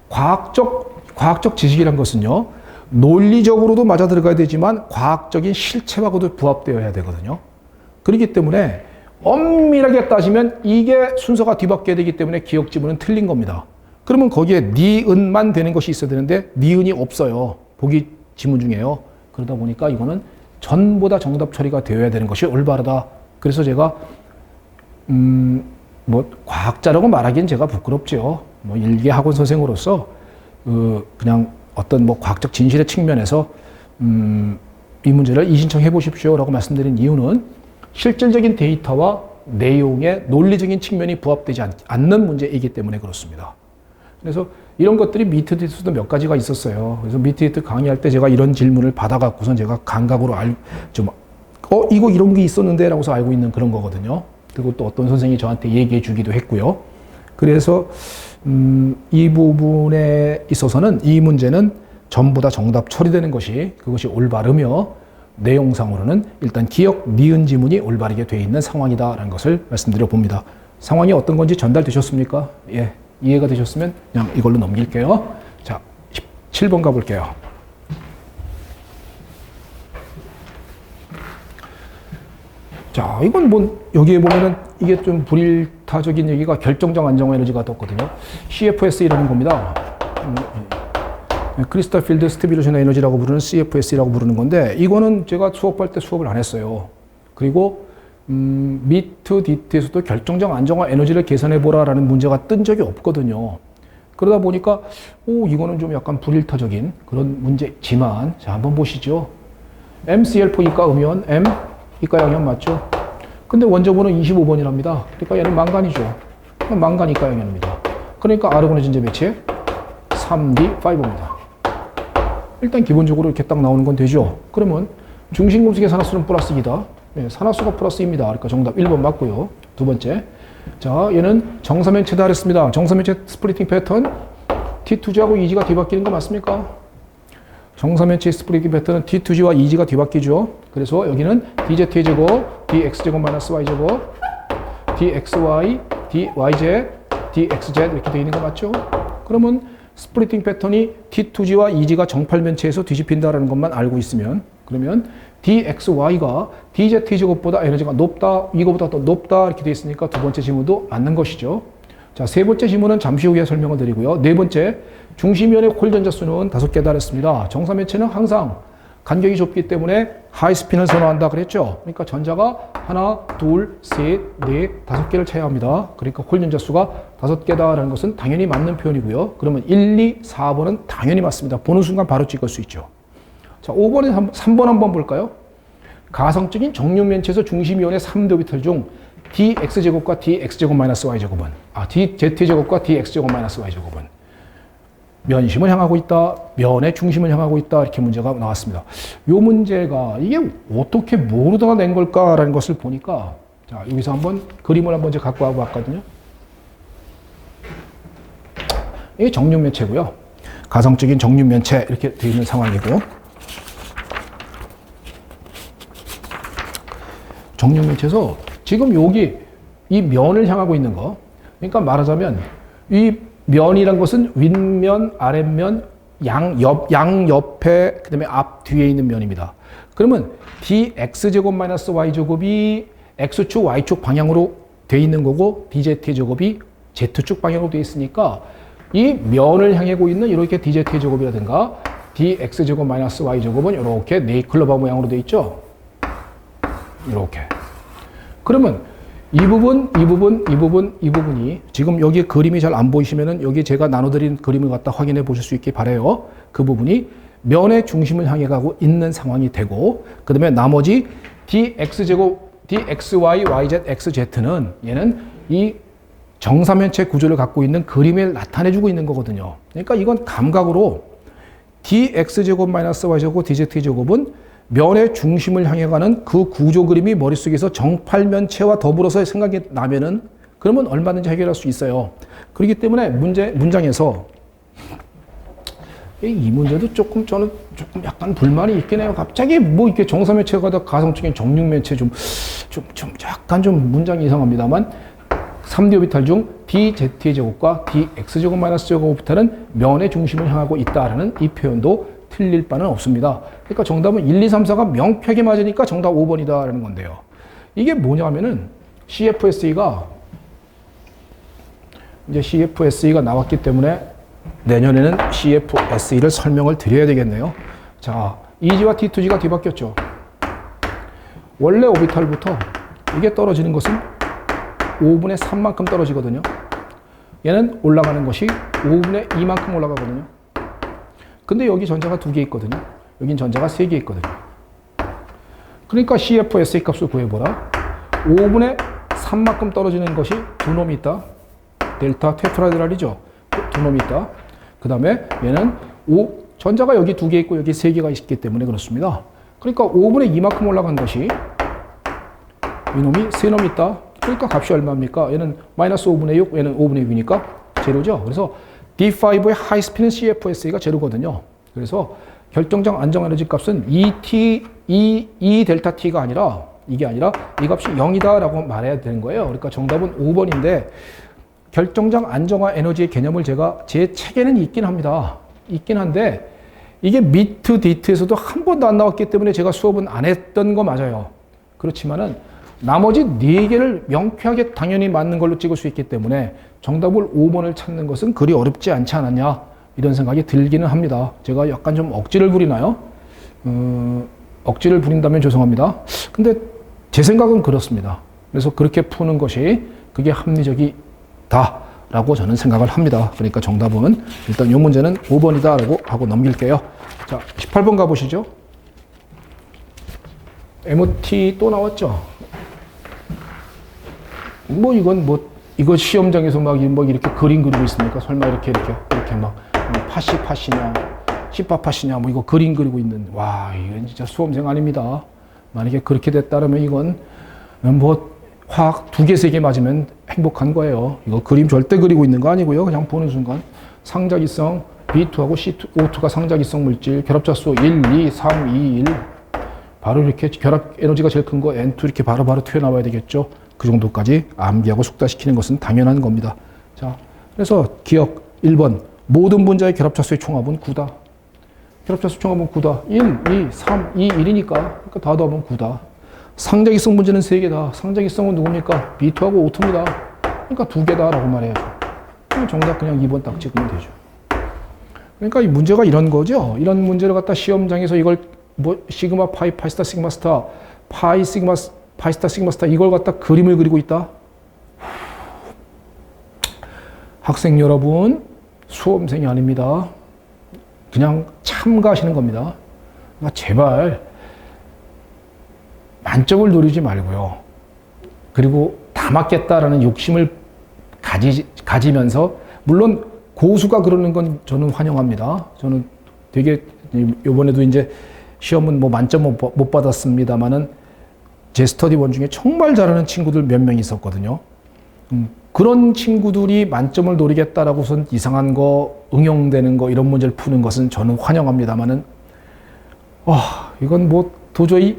과학적 지식이란 것은요, 논리적으로도 맞아 들어가야 되지만 과학적인 실체하고도 부합되어야 되거든요. 그렇기 때문에 엄밀하게 따지면 이게 순서가 뒤바뀌어야 되기 때문에 기억 지문은 틀린 겁니다. 그러면 거기에 니은만 되는 것이 있어야 되는데 니은이 없어요. 보기 지문 중에요. 그러다 보니까 이거는 전부 다 정답 처리가 되어야 되는 것이 올바르다. 그래서 제가 뭐 과학자라고 말하기엔 제가 부끄럽죠. 뭐 일개 학원 선생으로서 그냥 어떤 뭐 과학적 진실의 측면에서 이 문제를 이의신청해 보십시오라고 말씀드린 이유는 실질적인 데이터와 내용의 논리적인 측면이 부합되지 않는 문제이기 때문에 그렇습니다. 그래서 이런 것들이 미트디스도 몇 가지가 있었어요. 그래서 미트디스 강의할 때 제가 이런 질문을 받아갖고선 제가 감각으로 좀 이거 이런 게 있었는데 라고서 알고 있는 그런 거거든요. 그리고 또 어떤 선생님이 저한테 얘기해 주기도 했고요. 그래서 이 부분에 있어서는 이 문제는 전부 다 정답 처리되는 것이 그것이 올바르며 내용상으로는 일단 기억, 니은 지문이 올바르게 되어 있는 상황이다라는 것을 말씀드려 봅니다. 상황이 어떤 건지 전달되셨습니까? 예, 이해가 되셨으면 그냥 이걸로 넘길게요. 자, 17번 가볼게요. 자, 이건 뭐 여기에 보면은 이게 좀 불일타적인 얘기가 결정적 안정화 에너지가 떴거든요. CFS라는 겁니다. 크리스탈 필드 스티뮬레이션 에너지라고 부르는 CFS라고 부르는 건데 이거는 제가 수업할 때 수업을 안 했어요. 그리고 미트 디트에서도 결정적 안정화 에너지를 계산해 보라라는 문제가 뜬 적이 없거든요. 그러다 보니까 이거는 좀 약간 불일타적인 그런 문제지만 자, 한번 보시죠. MCl4 이가 음이온 M 이가 양이온 맞죠? 근데 원자번호 25번이랍니다. 그러니까 얘는 망간이죠. 망간 이가 양이온입니다. 그러니까 아르곤의 진제 매체 3D5입니다. 일단 기본적으로 이렇게 딱 나오는 건 되죠. 그러면 중심금속의 산화수는 플러스 2다. 네, 산화수가 플러스 2입니다. 그러니까 정답 1번 맞고요. 두 번째. 자, 얘는 정사면체다 그랬습니다. 정사면체 스플리팅 패턴 T2G하고 2G가 뒤바뀌는 거 맞습니까? 정사면체 스플리팅 패턴은 T2G와 2G가 뒤바뀌죠. 그래서 여기는 DZ의 제곱, DX제곱 마이너스 Y제곱, DXY, DYZ, DXZ 이렇게 되어 있는 거 맞죠? 그러면 스플리팅 패턴이 T2G와 2G가 정팔면체에서 뒤집힌다라는 것만 알고 있으면 그러면 DXY가 DZ제곱보다 에너지가 높다, 이거보다 더 높다 이렇게 되어 있으니까 두 번째 지문도 맞는 것이죠. 자, 세 번째 지문은 잠시 후에 설명을 드리고요. 네 번째, 중심면의 홀전자 수는 5개다 그랬습니다. 정사면체는 항상 간격이 좁기 때문에 하이스핀을 선호한다 그랬죠. 그러니까 전자가 하나, 둘, 셋, 넷, 5개를 차야 합니다. 그러니까 홀전자 수가 5개다라는 것은 당연히 맞는 표현이고요. 그러면 1, 2, 4번은 당연히 맞습니다. 보는 순간 바로 찍을 수 있죠. 자, 3번 한번 볼까요? 가성적인 정육면체에서 중심이온의 3도비탈 중 dx제곱과 dx제곱 마이너스 y제곱은 dz제곱과 dx제곱 마이너스 y제곱은 면심을 향하고 있다, 면의 중심을 향하고 있다 이렇게 문제가 나왔습니다. 이 문제가 이게 어떻게 모르다가 낸 걸까라는 것을 보니까 자, 여기서 한번 그림을 한번 제가 갖고 와봤거든요. 이게 정육면체고요. 가성적인 정육면체 이렇게 되어 있는 상황이고 정육면체에서 지금 여기 이 면을 향하고 있는 거 그러니까 말하자면 이 면이란 것은 윗면, 아랫면, 양옆에 그다음에 앞 뒤에 있는 면입니다. 그러면 dx제곱 마이너스 y제곱이 x축, y축 방향으로 돼 있는 거고 dz제곱이 z축 방향으로 돼 있으니까 이 면을 향하고 있는 이렇게 dz제곱이라든가 dx제곱 마이너스 y제곱은 이렇게 네이클로바 모양으로 돼 있죠. 이렇게. 그러면 이 부분이 지금 여기 그림이 잘 안 보이시면은 여기 제가 나눠드린 그림을 갖다 확인해 보실 수 있게 바라요. 그 부분이 면의 중심을 향해 가고 있는 상황이 되고 그 다음에 나머지 dx제곱, dxy, yz, xz는 얘는 이 정사면체 구조를 갖고 있는 그림을 나타내주고 있는 거거든요. 그러니까 이건 감각으로 dx제곱 마이너스 y제곱, dz제곱은 면의 중심을 향해 가는 그 구조 그림이 머릿속에서 정팔면체와 더불어서 생각이 나면은 그러면 얼마든지 해결할 수 있어요. 그렇기 때문에 문장에서 이 문제도 저는 조금 약간 불만이 있긴 해요. 갑자기 뭐 이렇게 정사면체가 다 가성적인 정육면체 약간 문장이 이상합니다만 3D 오비탈 중 dz의 제곱과 dx제곱 마이너스 제곱 오비탈은 면의 중심을 향하고 있다라는 이 표현도 틀릴 바는 없습니다. 그러니까 정답은 1, 2, 3, 4가 명쾌하게 맞으니까 정답 5번이다라는 건데요. 이게 뭐냐면은 CFSE가 나왔기 때문에 내년에는 CFSE를 설명을 드려야 되겠네요. 자, 2G와 T2G가 뒤바뀌었죠. 원래 오비탈부터 이게 떨어지는 것은 5분의 3만큼 떨어지거든요. 얘는 올라가는 것이 5분의 2만큼 올라가거든요. 근데 여기 전자가 2개 있거든요. 여긴 전자가 3개 있거든요. 그러니까 CFSA 값을 구해보라. 5분의 3만큼 떨어지는 것이 두 놈이 있다. 델타 테트라헤드랄이죠. 두 놈이 있다. 그 다음에 얘는 전자가 여기 2개 있고 여기 3개가 있기 때문에 그렇습니다. 그러니까 5분의 2만큼 올라간 것이 이놈이 세 놈 있다. 그러니까 값이 얼마입니까? 얘는 마이너스 5분의 6, 얘는 5분의 6이니까 제로죠. 그래서 D5의 하이스피는 CFSA가 제로거든요. 그래서 결정적 안정 에너지 값은 E 델타 T가 아니라 이게 아니라 이 값이 0이다라고 말해야 되는 거예요. 그러니까 정답은 5번인데 결정적 안정화 에너지의 개념을 제가 제 책에는 있긴 합니다. 있긴 한데 이게 미트 디트에서도 한 번도 안 나왔기 때문에 제가 수업은 안 했던 거 맞아요. 그렇지만은 나머지 4개를 명쾌하게 당연히 맞는 걸로 찍을 수 있기 때문에 정답을 5번을 찾는 것은 그리 어렵지 않지 않았냐 이런 생각이 들기는 합니다. 제가 약간 좀 억지를 부리나요? 억지를 부린다면 죄송합니다. 근데 제 생각은 그렇습니다. 그래서 그렇게 푸는 것이 그게 합리적이다라고 저는 생각을 합니다. 그러니까 정답은 일단 이 문제는 5번이다라고 하고 넘길게요. 자, 18번 가보시죠. MOT 또 나왔죠. 뭐 이건 뭐 이거 시험장에서 막 이렇게 그림 그리고 있습니까? 설마 이렇게 막 파시냐 시파파시냐 뭐 이거 그림 그리고 있는 와 이건 진짜 수험생 아닙니다. 만약에 그렇게 됐다면 이건 뭐 화학 2개, 3개 맞으면 행복한 거예요. 이거 그림 절대 그리고 있는 거 아니고요. 그냥 보는 순간 상자기성 B2하고 O2가 상자기성 물질 결합자수 1, 2, 3, 2, 1 바로 이렇게 결합 에너지가 제일 큰 거 N2 이렇게 바로 튀어나와야 되겠죠. 그 정도까지 암기하고 숙달시키는 것은 당연한 겁니다. 자, 그래서 기억 1번 모든 분자의 결합차수의 총합은 9다. 결합차수 총합은 9다. 1, 2, 3, 2, 1이니까 그러니까 다 더하면 9다. 상자기성 문제는 3개다. 상자기성은 누굽니까? B2하고 O2입니다. 그러니까 2개다라고 말해야죠. 정답 그냥 2번 딱 찍으면 되죠. 그러니까 이 문제가 이런 거죠. 이런 문제를 갖다 시험장에서 이걸 뭐 시그마 파이 파이스타 시그마 스타 파이 시그마 파이스타 시그마 스타 이걸 갖다 그림을 그리고 있다. 학생 여러분 수험생이 아닙니다. 그냥 참가하시는 겁니다. 그러니까 제발 만점을 노리지 말고요. 그리고 다 맞겠다라는 욕심을 가지면서 물론 고수가 그러는 건 저는 환영합니다. 저는 되게 이번에도 이제 시험은 뭐 만점 못 받았습니다만은 제 스터디원 중에 정말 잘하는 친구들 몇 명 있었거든요. 그런 친구들이 만점을 노리겠다라고선 이상한 거, 응용되는 거 이런 문제를 푸는 것은 저는 환영합니다만은 이건 뭐 도저히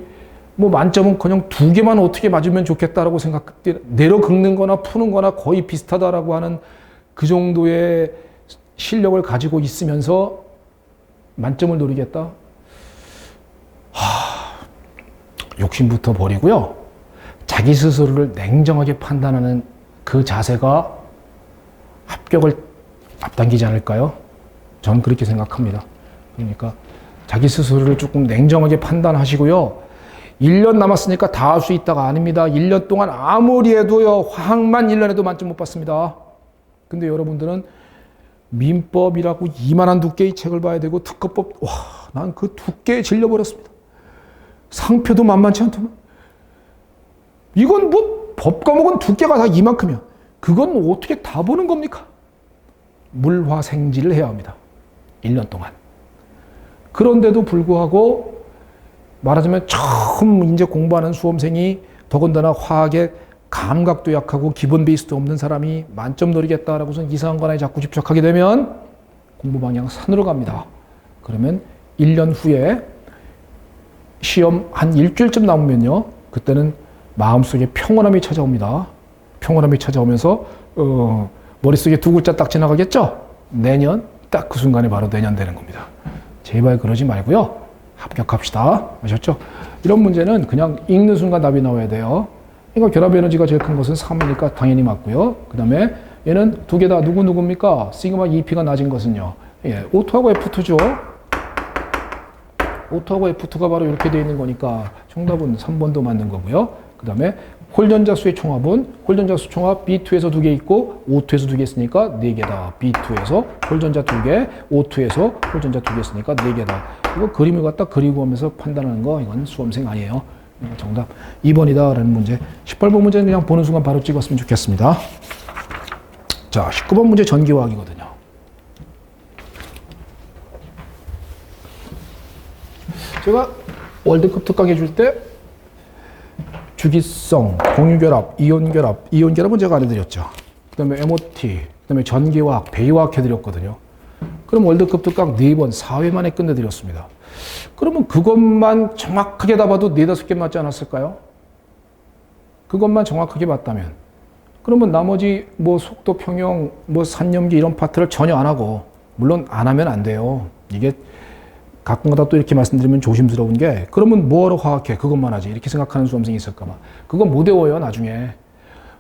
뭐 만점은 그냥 2개만 어떻게 맞으면 좋겠다라고 내려 긁는 거나 푸는 거나 거의 비슷하다라고 하는 그 정도의 실력을 가지고 있으면서 만점을 노리겠다? 욕심부터 버리고요. 자기 스스로를 냉정하게 판단하는 그 자세가 합격을 앞당기지 않을까요? 저는 그렇게 생각합니다. 그러니까 자기 스스로를 조금 냉정하게 판단하시고요. 1년 남았으니까 다 할 수 있다가 아닙니다. 1년 동안 아무리 해도요. 화학만 1년 해도 만점 못 받습니다. 근데 여러분들은 민법이라고 이만한 두께의 책을 봐야 되고 특허법 난 그 두께에 질려버렸습니다. 상표도 만만치 않더만. 이건 뭐 법 과목은 두께가 다 이만큼이야. 그건 어떻게 다 보는 겁니까? 물화생지를 해야 합니다. 1년 동안. 그런데도 불구하고 말하자면 처음 이제 공부하는 수험생이 더군다나 화학에 감각도 약하고 기본 베이스도 없는 사람이 만점 노리겠다라고선 이상한 거나 자꾸 집착하게 되면 공부 방향 산으로 갑니다. 그러면 1년 후에 시험 한 일주일쯤 남으면요. 그때는 마음속에 평온함이 찾아옵니다. 평온함이 찾아오면서 머릿속에 2글자 딱 지나가겠죠? 내년 딱 그 순간에 바로 내년 되는 겁니다. 제발 그러지 말고요. 합격합시다. 아셨죠? 이런 문제는 그냥 읽는 순간 답이 나와야 돼요. 그러니까 결합 에너지가 제일 큰 것은 3이니까 당연히 맞고요. 그 다음에 얘는 2개 다 누구입니까? 시그마 EP가 낮은 것은요. O2하고 F2죠. O2하고 F2가 바로 이렇게 되어 있는 거니까 정답은 3번도 맞는 거고요. 그 다음에 홀전자 수의 총합은 홀전자 수 총합 B2에서 2개 있고 O2에서 2개 있으니까 4개다. B2에서 홀전자 2개, O2에서 홀전자 2개 있으니까 4개다. 이거 그림을 갖다 그리고 하면서 판단하는 거 이건 수험생 아니에요. 정답 2번이다 라는 문제. 18번 문제는 그냥 보는 순간 바로 찍었으면 좋겠습니다. 자, 19번 문제 전기화학이거든요. 제가 월드컵 특강 해줄 때 주기성, 공유결합, 이온결합은 제가 알려드렸죠. 그 다음에 MOT, 그 다음에 전기화학, 배기화학 해드렸거든요. 그럼 월드컵 특강 4번, 4회 만에 끝내드렸습니다. 그러면 그것만 정확하게 다 봐도 4-5개 맞지 않았을까요? 그것만 정확하게 봤다면. 그러면 나머지 뭐 속도 평형, 뭐 산염기 이런 파트를 전혀 안 하고, 물론 안 하면 안 돼요. 이게 가끔가다 또 이렇게 말씀드리면 조심스러운 게, 그러면 뭐하러 화학해? 그것만 하지. 이렇게 생각하는 수험생이 있을까봐. 그건 못 외워요, 나중에.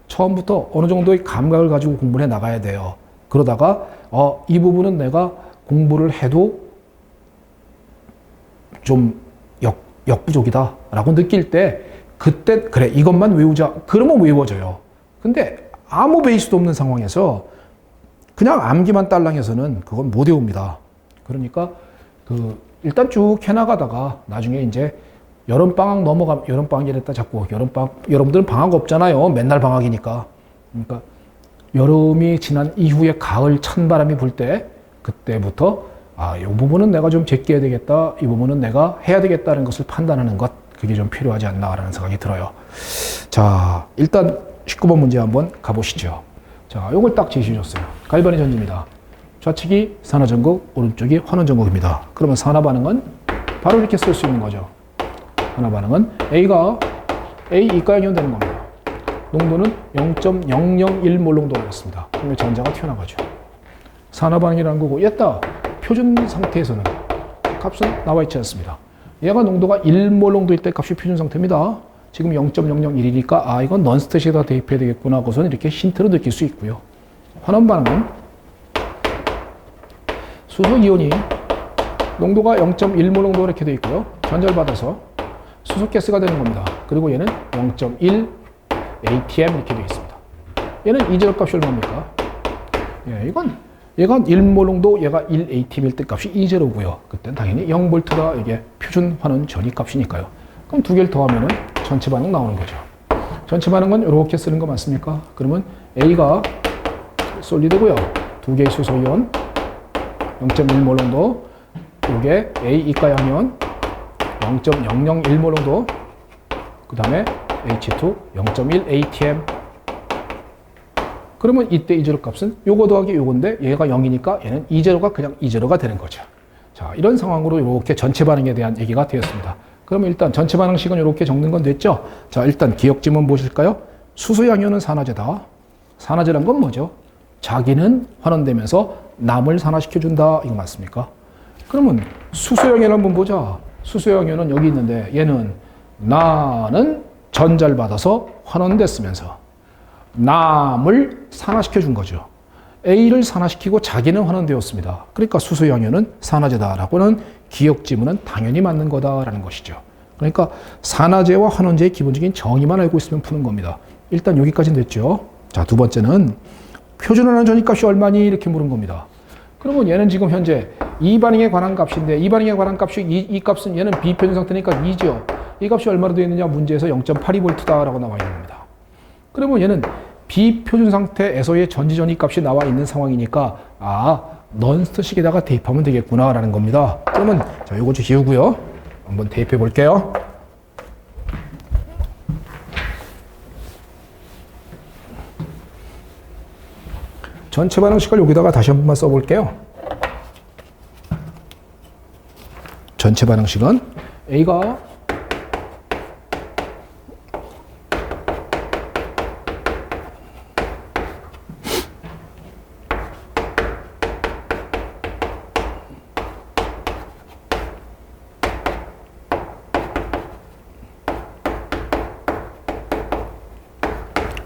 처음부터 어느 정도의 감각을 가지고 공부를 해 나가야 돼요. 그러다가, 이 부분은 내가 공부를 해도 좀 역부족이다 라고 느낄 때, 그때, 그래, 이것만 외우자. 그러면 외워져요. 근데 아무 베이스도 없는 상황에서 그냥 암기만 딸랑해서는 그건 못 외웁니다. 그러니까, 일단 쭉 해나가다가 나중에 이제 여름방학 여름방학 이랬다 자꾸 여름방학, 여러분들은 방학 없잖아요. 맨날 방학이니까. 그러니까 여름이 지난 이후에 가을 찬바람이 불 때 그때부터 이 부분은 내가 좀 제껴야 되겠다. 이 부분은 내가 해야 되겠다는 것을 판단하는 것. 그게 좀 필요하지 않나라는 생각이 들어요. 자, 일단 19번 문제 한번 가보시죠. 자, 요걸 딱 제시해 줬어요. 갈바닉 전지입니다. 좌측이 산화전극, 오른쪽이 환원전극입니다. 그러면 산화 반응은 바로 이렇게 쓸 수 있는 거죠. 산화 반응은 A가 A 이가연이 되는 겁니다. 농도는 0.001몰 농도였습니다. 그러면 전자가 튀어나가죠. 산화 반응이라는 거고, 얘다 표준 상태에서는 값은 나와 있지 않습니다. 얘가 농도가 1몰 농도일 때 값이 표준 상태입니다. 지금 0.001이니까 이건 넌스탯에다 대입해야 되겠구나 하고서는 이렇게 힌트로 느낄 수 있고요. 환원 반응은 수소 이온이 농도가 0.1몰 농도 이렇게 되어 있고요. 전자를 받아서 수소가스가 되는 겁니다. 그리고 얘는 0.1 atm 이렇게 되어 있습니다. 얘는 이제로 값이 얼마입니까? 얘가 1몰 농도, 얘가 1 atm일 때 값이 이제로고요. 그때는 당연히 0V다. 이게 표준 환원 전위 값이니까요. 그럼 두 개를 더하면은 전체 반응 나오는 거죠. 전체 반응은 이렇게 쓰는 거 맞습니까? 그러면 A가 솔리드고요. 두 개의 수소 이온 0.1몰 농도, 이게 A 이가양이온 0.001몰 농도, 그 다음에 H2 0.1 atm. 그러면 이때 이제로 값은 요거 더하기 요건데 얘가 0이니까 얘는 이제로가 그냥 이제로가 되는 거죠. 자, 이런 상황으로 이렇게 전체 반응에 대한 얘기가 되었습니다. 그러면 일단 전체 반응식은 이렇게 적는 건 됐죠? 자, 일단 기억지문 보실까요? 수소양이온은 산화제다. 산화제란 건 뭐죠? 자기는 환원되면서 남을 산화시켜준다. 이거 맞습니까? 그러면 수소양이온 한번 보자. 수소양이온은 여기 있는데 얘는 나는 전자를 받아서 환원됐으면서 남을 산화시켜준 거죠. A를 산화시키고 자기는 환원되었습니다. 그러니까 수소양이온은 산화제다라고는 기억지문은 당연히 맞는 거다라는 것이죠. 그러니까 산화제와 환원제의 기본적인 정의만 알고 있으면 푸는 겁니다. 일단 여기까지는 됐죠. 자, 두 번째는 표준환원 전위값이 얼마니? 이렇게 물은 겁니다. 그러면 얘는 지금 현재 이 반응에 관한 값인데 이 반응에 관한 값이 이 값은 얘는 비표준 상태니까 2죠. 이 값이 얼마로 되어 있느냐? 문제에서 0.82V다라고 나와 있는 겁니다. 그러면 얘는 비표준 상태에서의 전지전위 값이 나와 있는 상황이니까 넌스탯식에다가 대입하면 되겠구나라는 겁니다. 그러면 자, 요거 좀 지우고요. 한번 대입해 볼게요. 전체 반응식을 여기다가 다시 한 번만 써볼게요. 전체 반응식은 A가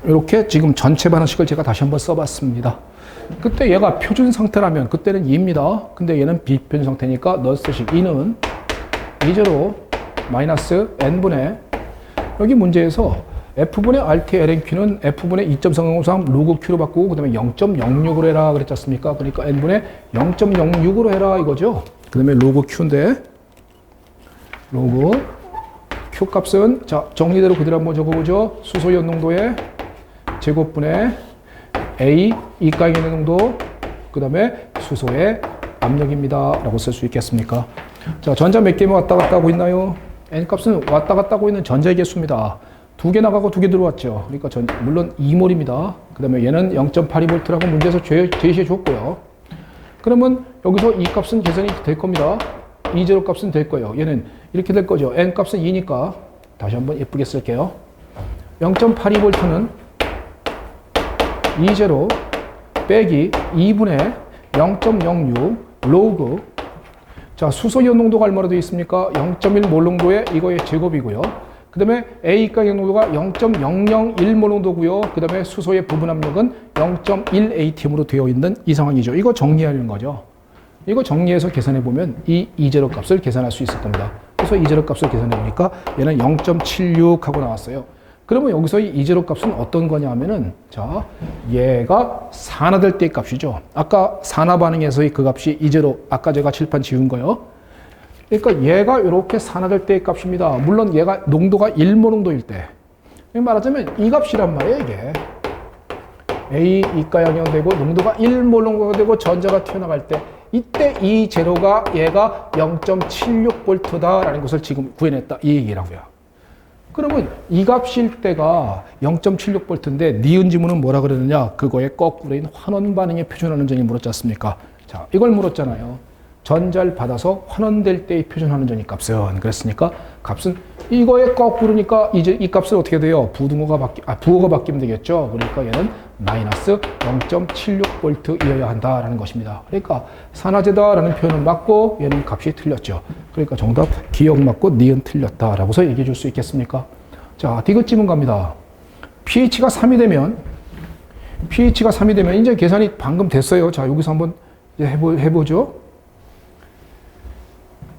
이렇게 지금 전체 반응식을 제가 다시 한번 써봤습니다. 그때 얘가 표준 상태라면 그때는 2입니다. 근데 얘는 비표준 상태니까 넌스탯식 2는 2제로 마이너스 n분의 여기 문제에서 f분의 RT lnq는 f분의 2.303 로그 q로 바꾸고 그 다음에 0.06으로 해라 그랬지 않습니까? 그러니까 n분의 0.06으로 해라 이거죠. 그 다음에 로그 q인데 로그 q 값은 자 정리대로 그대로 한번 적어보죠. 수소이온 농도의 제곱분의 A 이가연의 농도 그 다음에 수소의 압력입니다 라고 쓸 수 있겠습니까? 자, 전자 몇 개만 왔다 갔다 하고 있나요? N값은 왔다 갔다 하고 있는 전자의 개수입니다. 두 개 나가고 두 개 들어왔죠. 그러니까 물론 2몰입니다. 그 다음에 얘는 0.82V라고 문제에서 제시해 줬고요. 그러면 여기서 이 값은 계산이 될 겁니다. E0 값은 될 거예요. 얘는 이렇게 될 거죠. N 값은 2니까 다시 한번 예쁘게 쓸게요. 0.82V는 E0 빼기 2분의 0.06 로그, 자, 수소이온 농도가 얼마로 되어 있습니까? 0.1몰 농도의 이거의 제곱이고요. 그 다음에 A가의 농도가 0.001몰 농도고요. 그 다음에 수소의 부분 압력은 0.1atm으로 되어 있는 이 상황이죠. 이거 정리하는 거죠. 이거 정리해서 계산해 보면 이 E0 값을 계산할 수 있을 겁니다. 그래서 E0 값을 계산해 보니까 얘는 0.76 하고 나왔어요. 그러면 여기서 이 E0 값은 어떤 거냐 하면은, 자, 얘가 산화될 때의 값이죠. 아까 산화 반응에서의 그 값이 E0, 아까 제가 칠판 지운 거요. 그러니까 얘가 이렇게 산화될 때의 값입니다. 물론 얘가 농도가 1몰 농도일 때. 말하자면 이 값이란 말이에요, 이게. A 이가양이가 되고 농도가 1몰 농도가 되고 전자가 튀어나갈 때, 이때 이 제로가 얘가 0.76V다라는 것을 지금 구해냈다, 이 얘기라고요. 그러면 이 값일 때가 0.76V인데 니은 지문은 뭐라 그러느냐? 그거의 거꾸로인 환원 반응에 표준하는 점이 물었지 않습니까? 자, 이걸 물었잖아요. 전자를 받아서 환원될 때의 표준하는 점이 값은, 그랬으니까 값은 이거의 거꾸로니까 이제 이 값을 어떻게 돼요? 부호가 바뀌면 되겠죠. 그러니까 얘는 마이너스 0.76V이어야 한다라는 것입니다. 그러니까 산화제다라는 표현은 맞고 얘는 값이 틀렸죠. 그러니까 정답 기억 맞고 니은 틀렸다라고서 얘기해 줄 수 있겠습니까? 자, 디귿 지문 갑니다. pH가 3이 되면 이제 계산이 방금 됐어요. 자, 여기서 한번 해보죠.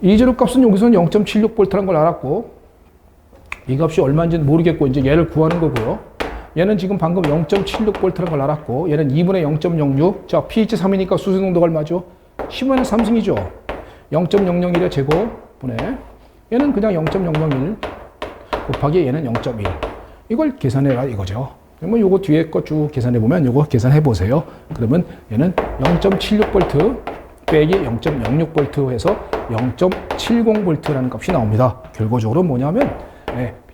E0 값은 여기서는 0.76V라는 걸 알았고, 이 값이 얼마인지는 모르겠고, 이제 얘를 구하는 거고요. 얘는 지금 방금 0.76V라는 걸 알았고, 얘는 2분의 0.06. 자, pH 3이니까 수소 농도가 얼마죠? 15는 3승이죠. 0.001의 제곱분의, 얘는 그냥 0.001 곱하기 얘는 0.1. 이걸 계산해라 이거죠. 그러면 요거 뒤에 거 쭉 계산해보면 요거 계산해 보세요. 그러면 얘는 0.76V 빼기 0.06V 해서 0.70V라는 값이 나옵니다. 결과적으로 뭐냐면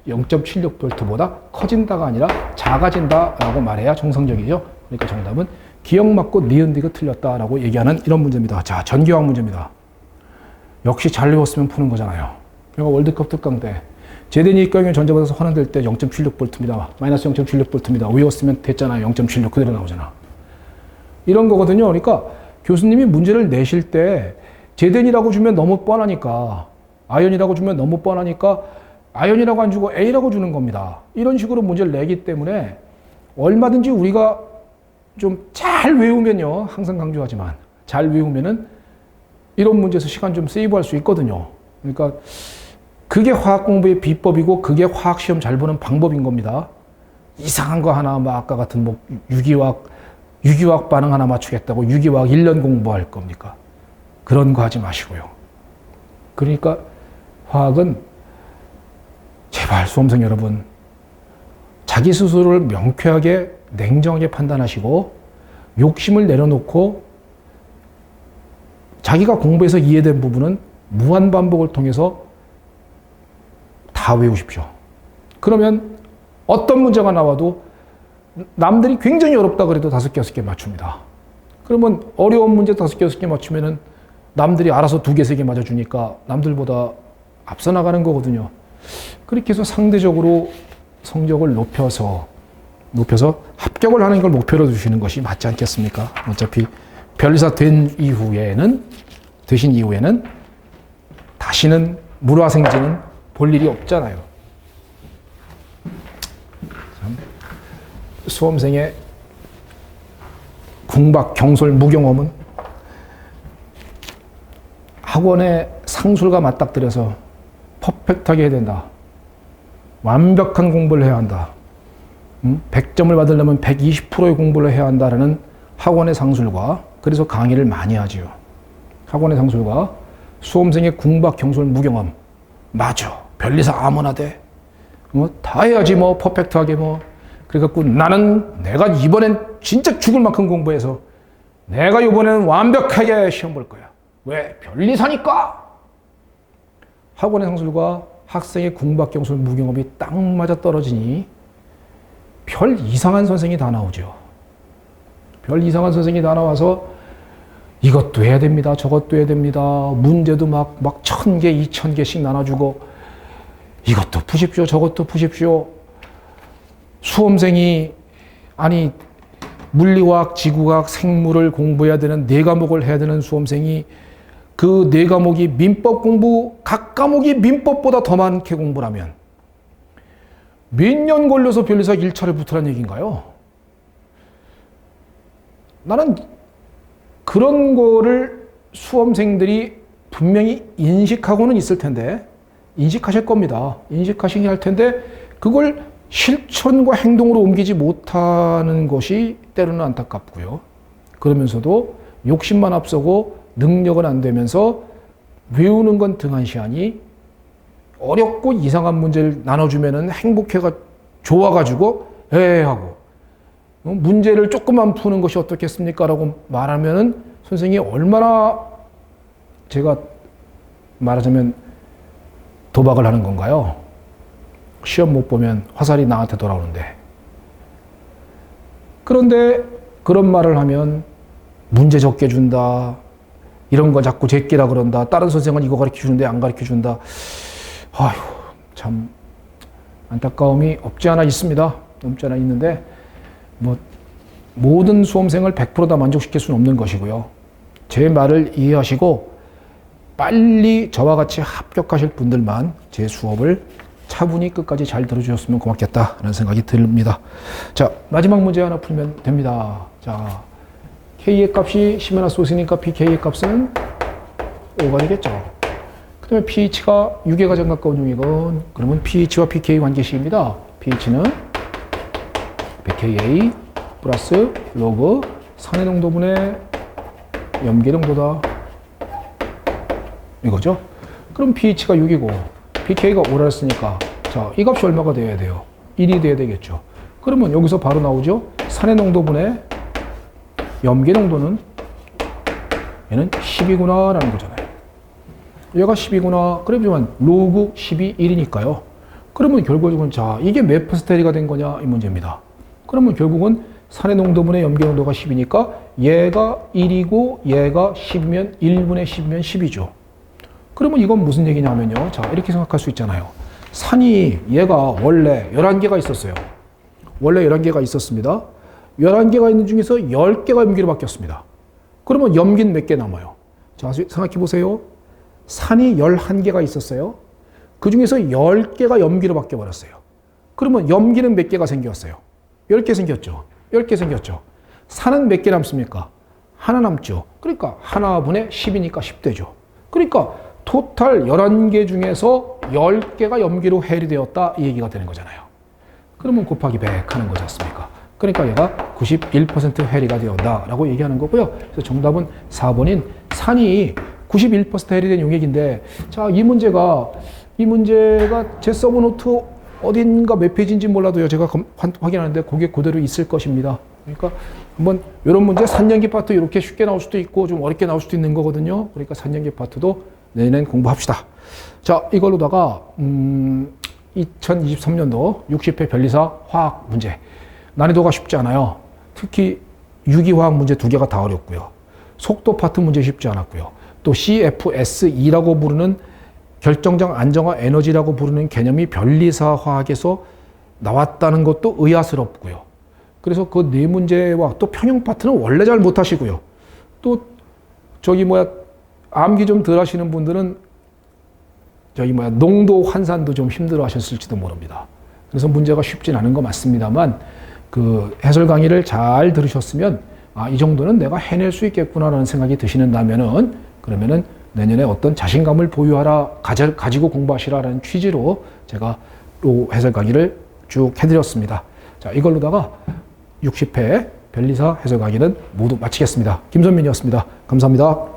0.76V보다 커진다가 아니라 작아진다라고 말해야 정상적이죠. 그러니까 정답은 기억 맞고 니은 디귿 틀렸다라고 얘기하는 이런 문제입니다. 자, 전기화학 문제입니다. 역시 잘 외웠으면 푸는 거잖아요. 이거 월드컵 특강 때 제대니 입경에 전자받아서 환원될 때 0.76V입니다. 마이너스 0.76V입니다. 외웠으면 됐잖아요. 0.76 그대로 나오잖아. 이런 거거든요. 그러니까 교수님이 문제를 내실 때 제덴이라고 주면 너무 뻔하니까, 아연이라고 주면 너무 뻔하니까 아연이라고 안 주고 A라고 주는 겁니다. 이런 식으로 문제를 내기 때문에 얼마든지 우리가 좀 잘 외우면요, 항상 강조하지만 잘 외우면은 이런 문제에서 시간 좀 세이브할 수 있거든요. 그러니까 그게 화학 공부의 비법이고 그게 화학 시험 잘 보는 방법인 겁니다. 이상한 거 하나, 뭐 아까 같은 뭐 유기화학 반응 하나 맞추겠다고 유기화학 1년 공부할 겁니까? 그런 거 하지 마시고요. 그러니까 화학은 제발 수험생 여러분, 자기 스스로를 명쾌하게 냉정하게 판단하시고 욕심을 내려놓고 자기가 공부해서 이해된 부분은 무한반복을 통해서 다 외우십시오. 그러면 어떤 문제가 나와도 남들이 굉장히 어렵다 그래도 5개, 6개 맞춥니다. 그러면 어려운 문제 5개, 6개 맞추면은 남들이 알아서 2개, 3개 맞아주니까 남들보다 앞서 나가는 거거든요. 그렇게 해서 상대적으로 성적을 높여서 합격을 하는 걸 목표로 두시는 것이 맞지 않겠습니까? 어차피 변리사 되신 이후에는 다시는 물화생지는 볼 일이 없잖아요. 참, 수험생의 궁박, 경솔, 무경험은 학원에 상술과 맞닥뜨려서 퍼펙트하게 해야 된다. 완벽한 공부를 해야 한다. 100점을 받으려면 120%의 공부를 해야 한다라는 학원의 상술과, 그래서 강의를 많이 하지요. 학원의 상술과 수험생의 궁박, 경솔, 무경험. 맞아. 변리사 아무나 돼. 다 해야지 뭐 퍼펙트하게 뭐. 그래갖고 나는 내가 이번엔 진짜 죽을 만큼 공부해서 내가 이번에는 완벽하게 시험 볼 거야. 왜? 변리사니까. 학원의 상술과 학생의 궁박경술 무경험이 딱 맞아 떨어지니 별 이상한 선생이 다 나오죠. 별 이상한 선생이 다 나와서 이것도 해야 됩니다. 저것도 해야 됩니다. 문제도 막 1000개, 2000개씩 나눠주고 이것도 푸십시오. 저것도 푸십시오. 수험생이 아니 물리화학, 지구과학, 생물을 공부해야 되는 4과목을 해야 되는 수험생이 그 4과목이 민법 공부, 각 과목이 민법보다 더 많게 공부를 하면 몇 년 걸려서 변리사 1차를 붙으라는 얘기인가요? 나는 그런 거를 수험생들이 분명히 인식하고는 있을 텐데, 인식하실 겁니다. 인식하시긴 할 텐데, 그걸 실천과 행동으로 옮기지 못하는 것이 때로는 안타깝고요. 그러면서도 욕심만 앞서고 능력은 안 되면서 외우는 건 등한시하니 어렵고 이상한 문제를 나눠주면은 행복해가 좋아가지고 하고 문제를 조금만 푸는 것이 어떻겠습니까? 라고 말하면은 선생님이 얼마나 제가 말하자면 도박을 하는 건가요? 시험 못 보면 화살이 나한테 돌아오는데. 그런데 그런 말을 하면 문제 적게 준다. 이런 거 자꾸 제끼라 그런다. 다른 선생은 이거 가르쳐 주는데 안 가르쳐 준다. 아휴, 참 안타까움이 없지 않아 있습니다. 없지 않아 있는데 뭐 모든 수험생을 100% 다 만족시킬 수는 없는 것이고요. 제 말을 이해하시고 빨리 저와 같이 합격하실 분들만 제 수업을 차분히 끝까지 잘 들어주셨으면 고맙겠다라는 생각이 듭니다. 자, 마지막 문제 하나 풀면 됩니다. 자, K의 값이 10의 소수니까 PK의 값은 5가 되겠죠. 그 다음에 pH가 6에 가장 가까운 용이건 그러면 pH와 pK 관계식입니다. pH는 100Ka 플러스 로그 산의 농도분의 염계 농도다. 이거죠. 그럼 pH가 6이고 pK가 5라 했으니까 자, 이 값이 얼마가 돼야 돼요? 1이 돼야 되겠죠. 그러면 여기서 바로 나오죠. 산의 농도분의 염계 농도는 얘는 10이구나 라는 거잖아요. 얘가 10이구나. 그러면 로그 10이 1이니까요. 그러면 결국은 자, 이게 몇 퍼센테이지가 된 거냐 이 문제입니다. 그러면 결국은 산의 농도분의 염계 농도가 10이니까 얘가 1이고 얘가 10이면 1분의 10이면 10이죠. 그러면 이건 무슨 얘기냐면요. 자, 이렇게 생각할 수 있잖아요. 산이 얘가 원래 11개가 있었어요. 원래 11개가 있었습니다. 11개가 있는 중에서 10개가 염기로 바뀌었습니다. 그러면 염기는 몇 개 남아요? 자, 생각해 보세요. 산이 11개가 있었어요. 그 중에서 10개가 염기로 바뀌어버렸어요. 그러면 염기는 몇 개가 생겼어요? 10개 생겼죠. 10개 생겼죠. 산은 몇 개 남습니까? 하나 남죠. 그러니까 하나분의 10이니까 10되죠. 그러니까 토탈 11개 중에서 10개가 염기로 해리되었다 이 얘기가 되는 거잖아요. 그러면 곱하기 100 하는 거지 않습니까? 그러니까 얘가 91% 해리가 되었다라고 얘기하는 거고요. 그래서 정답은 4번인 산이 91% 해리된 용액인데, 자, 이 문제가 제 서브노트 어딘가 몇 페이지인지 몰라도요. 제가 확인하는데 그게 그대로 있을 것입니다. 그러니까 한번 이런 문제 산연기 파트 이렇게 쉽게 나올 수도 있고 좀 어렵게 나올 수도 있는 거거든요. 그러니까 산연기 파트도 내년 공부합시다. 자, 이걸로다가 2023년도 60회 변리사 화학 문제. 난이도가 쉽지 않아요. 특히 유기화학 문제 2개가 다 어렵고요. 속도 파트 문제 쉽지 않았고요. 또 CFSE라고 부르는 결정적 안정화 에너지라고 부르는 개념이 변리사 화학에서 나왔다는 것도 의아스럽고요. 그래서 그 4문제와 또 평형 파트는 원래 잘 못하시고요. 또 암기 좀 덜 하시는 분들은 농도 환산도 좀 힘들어 하셨을지도 모릅니다. 그래서 문제가 쉽진 않은 거 맞습니다만 그 해설 강의를 잘 들으셨으면 이 정도는 내가 해낼 수 있겠구나라는 생각이 드시는다면은 그러면은 내년에 어떤 자신감을 보유하라, 가지고 공부하시라라는 취지로 제가 이 해설 강의를 쭉 해드렸습니다. 자, 이걸로다가 60회 변리사 해설 강의는 모두 마치겠습니다. 김선민이었습니다. 감사합니다.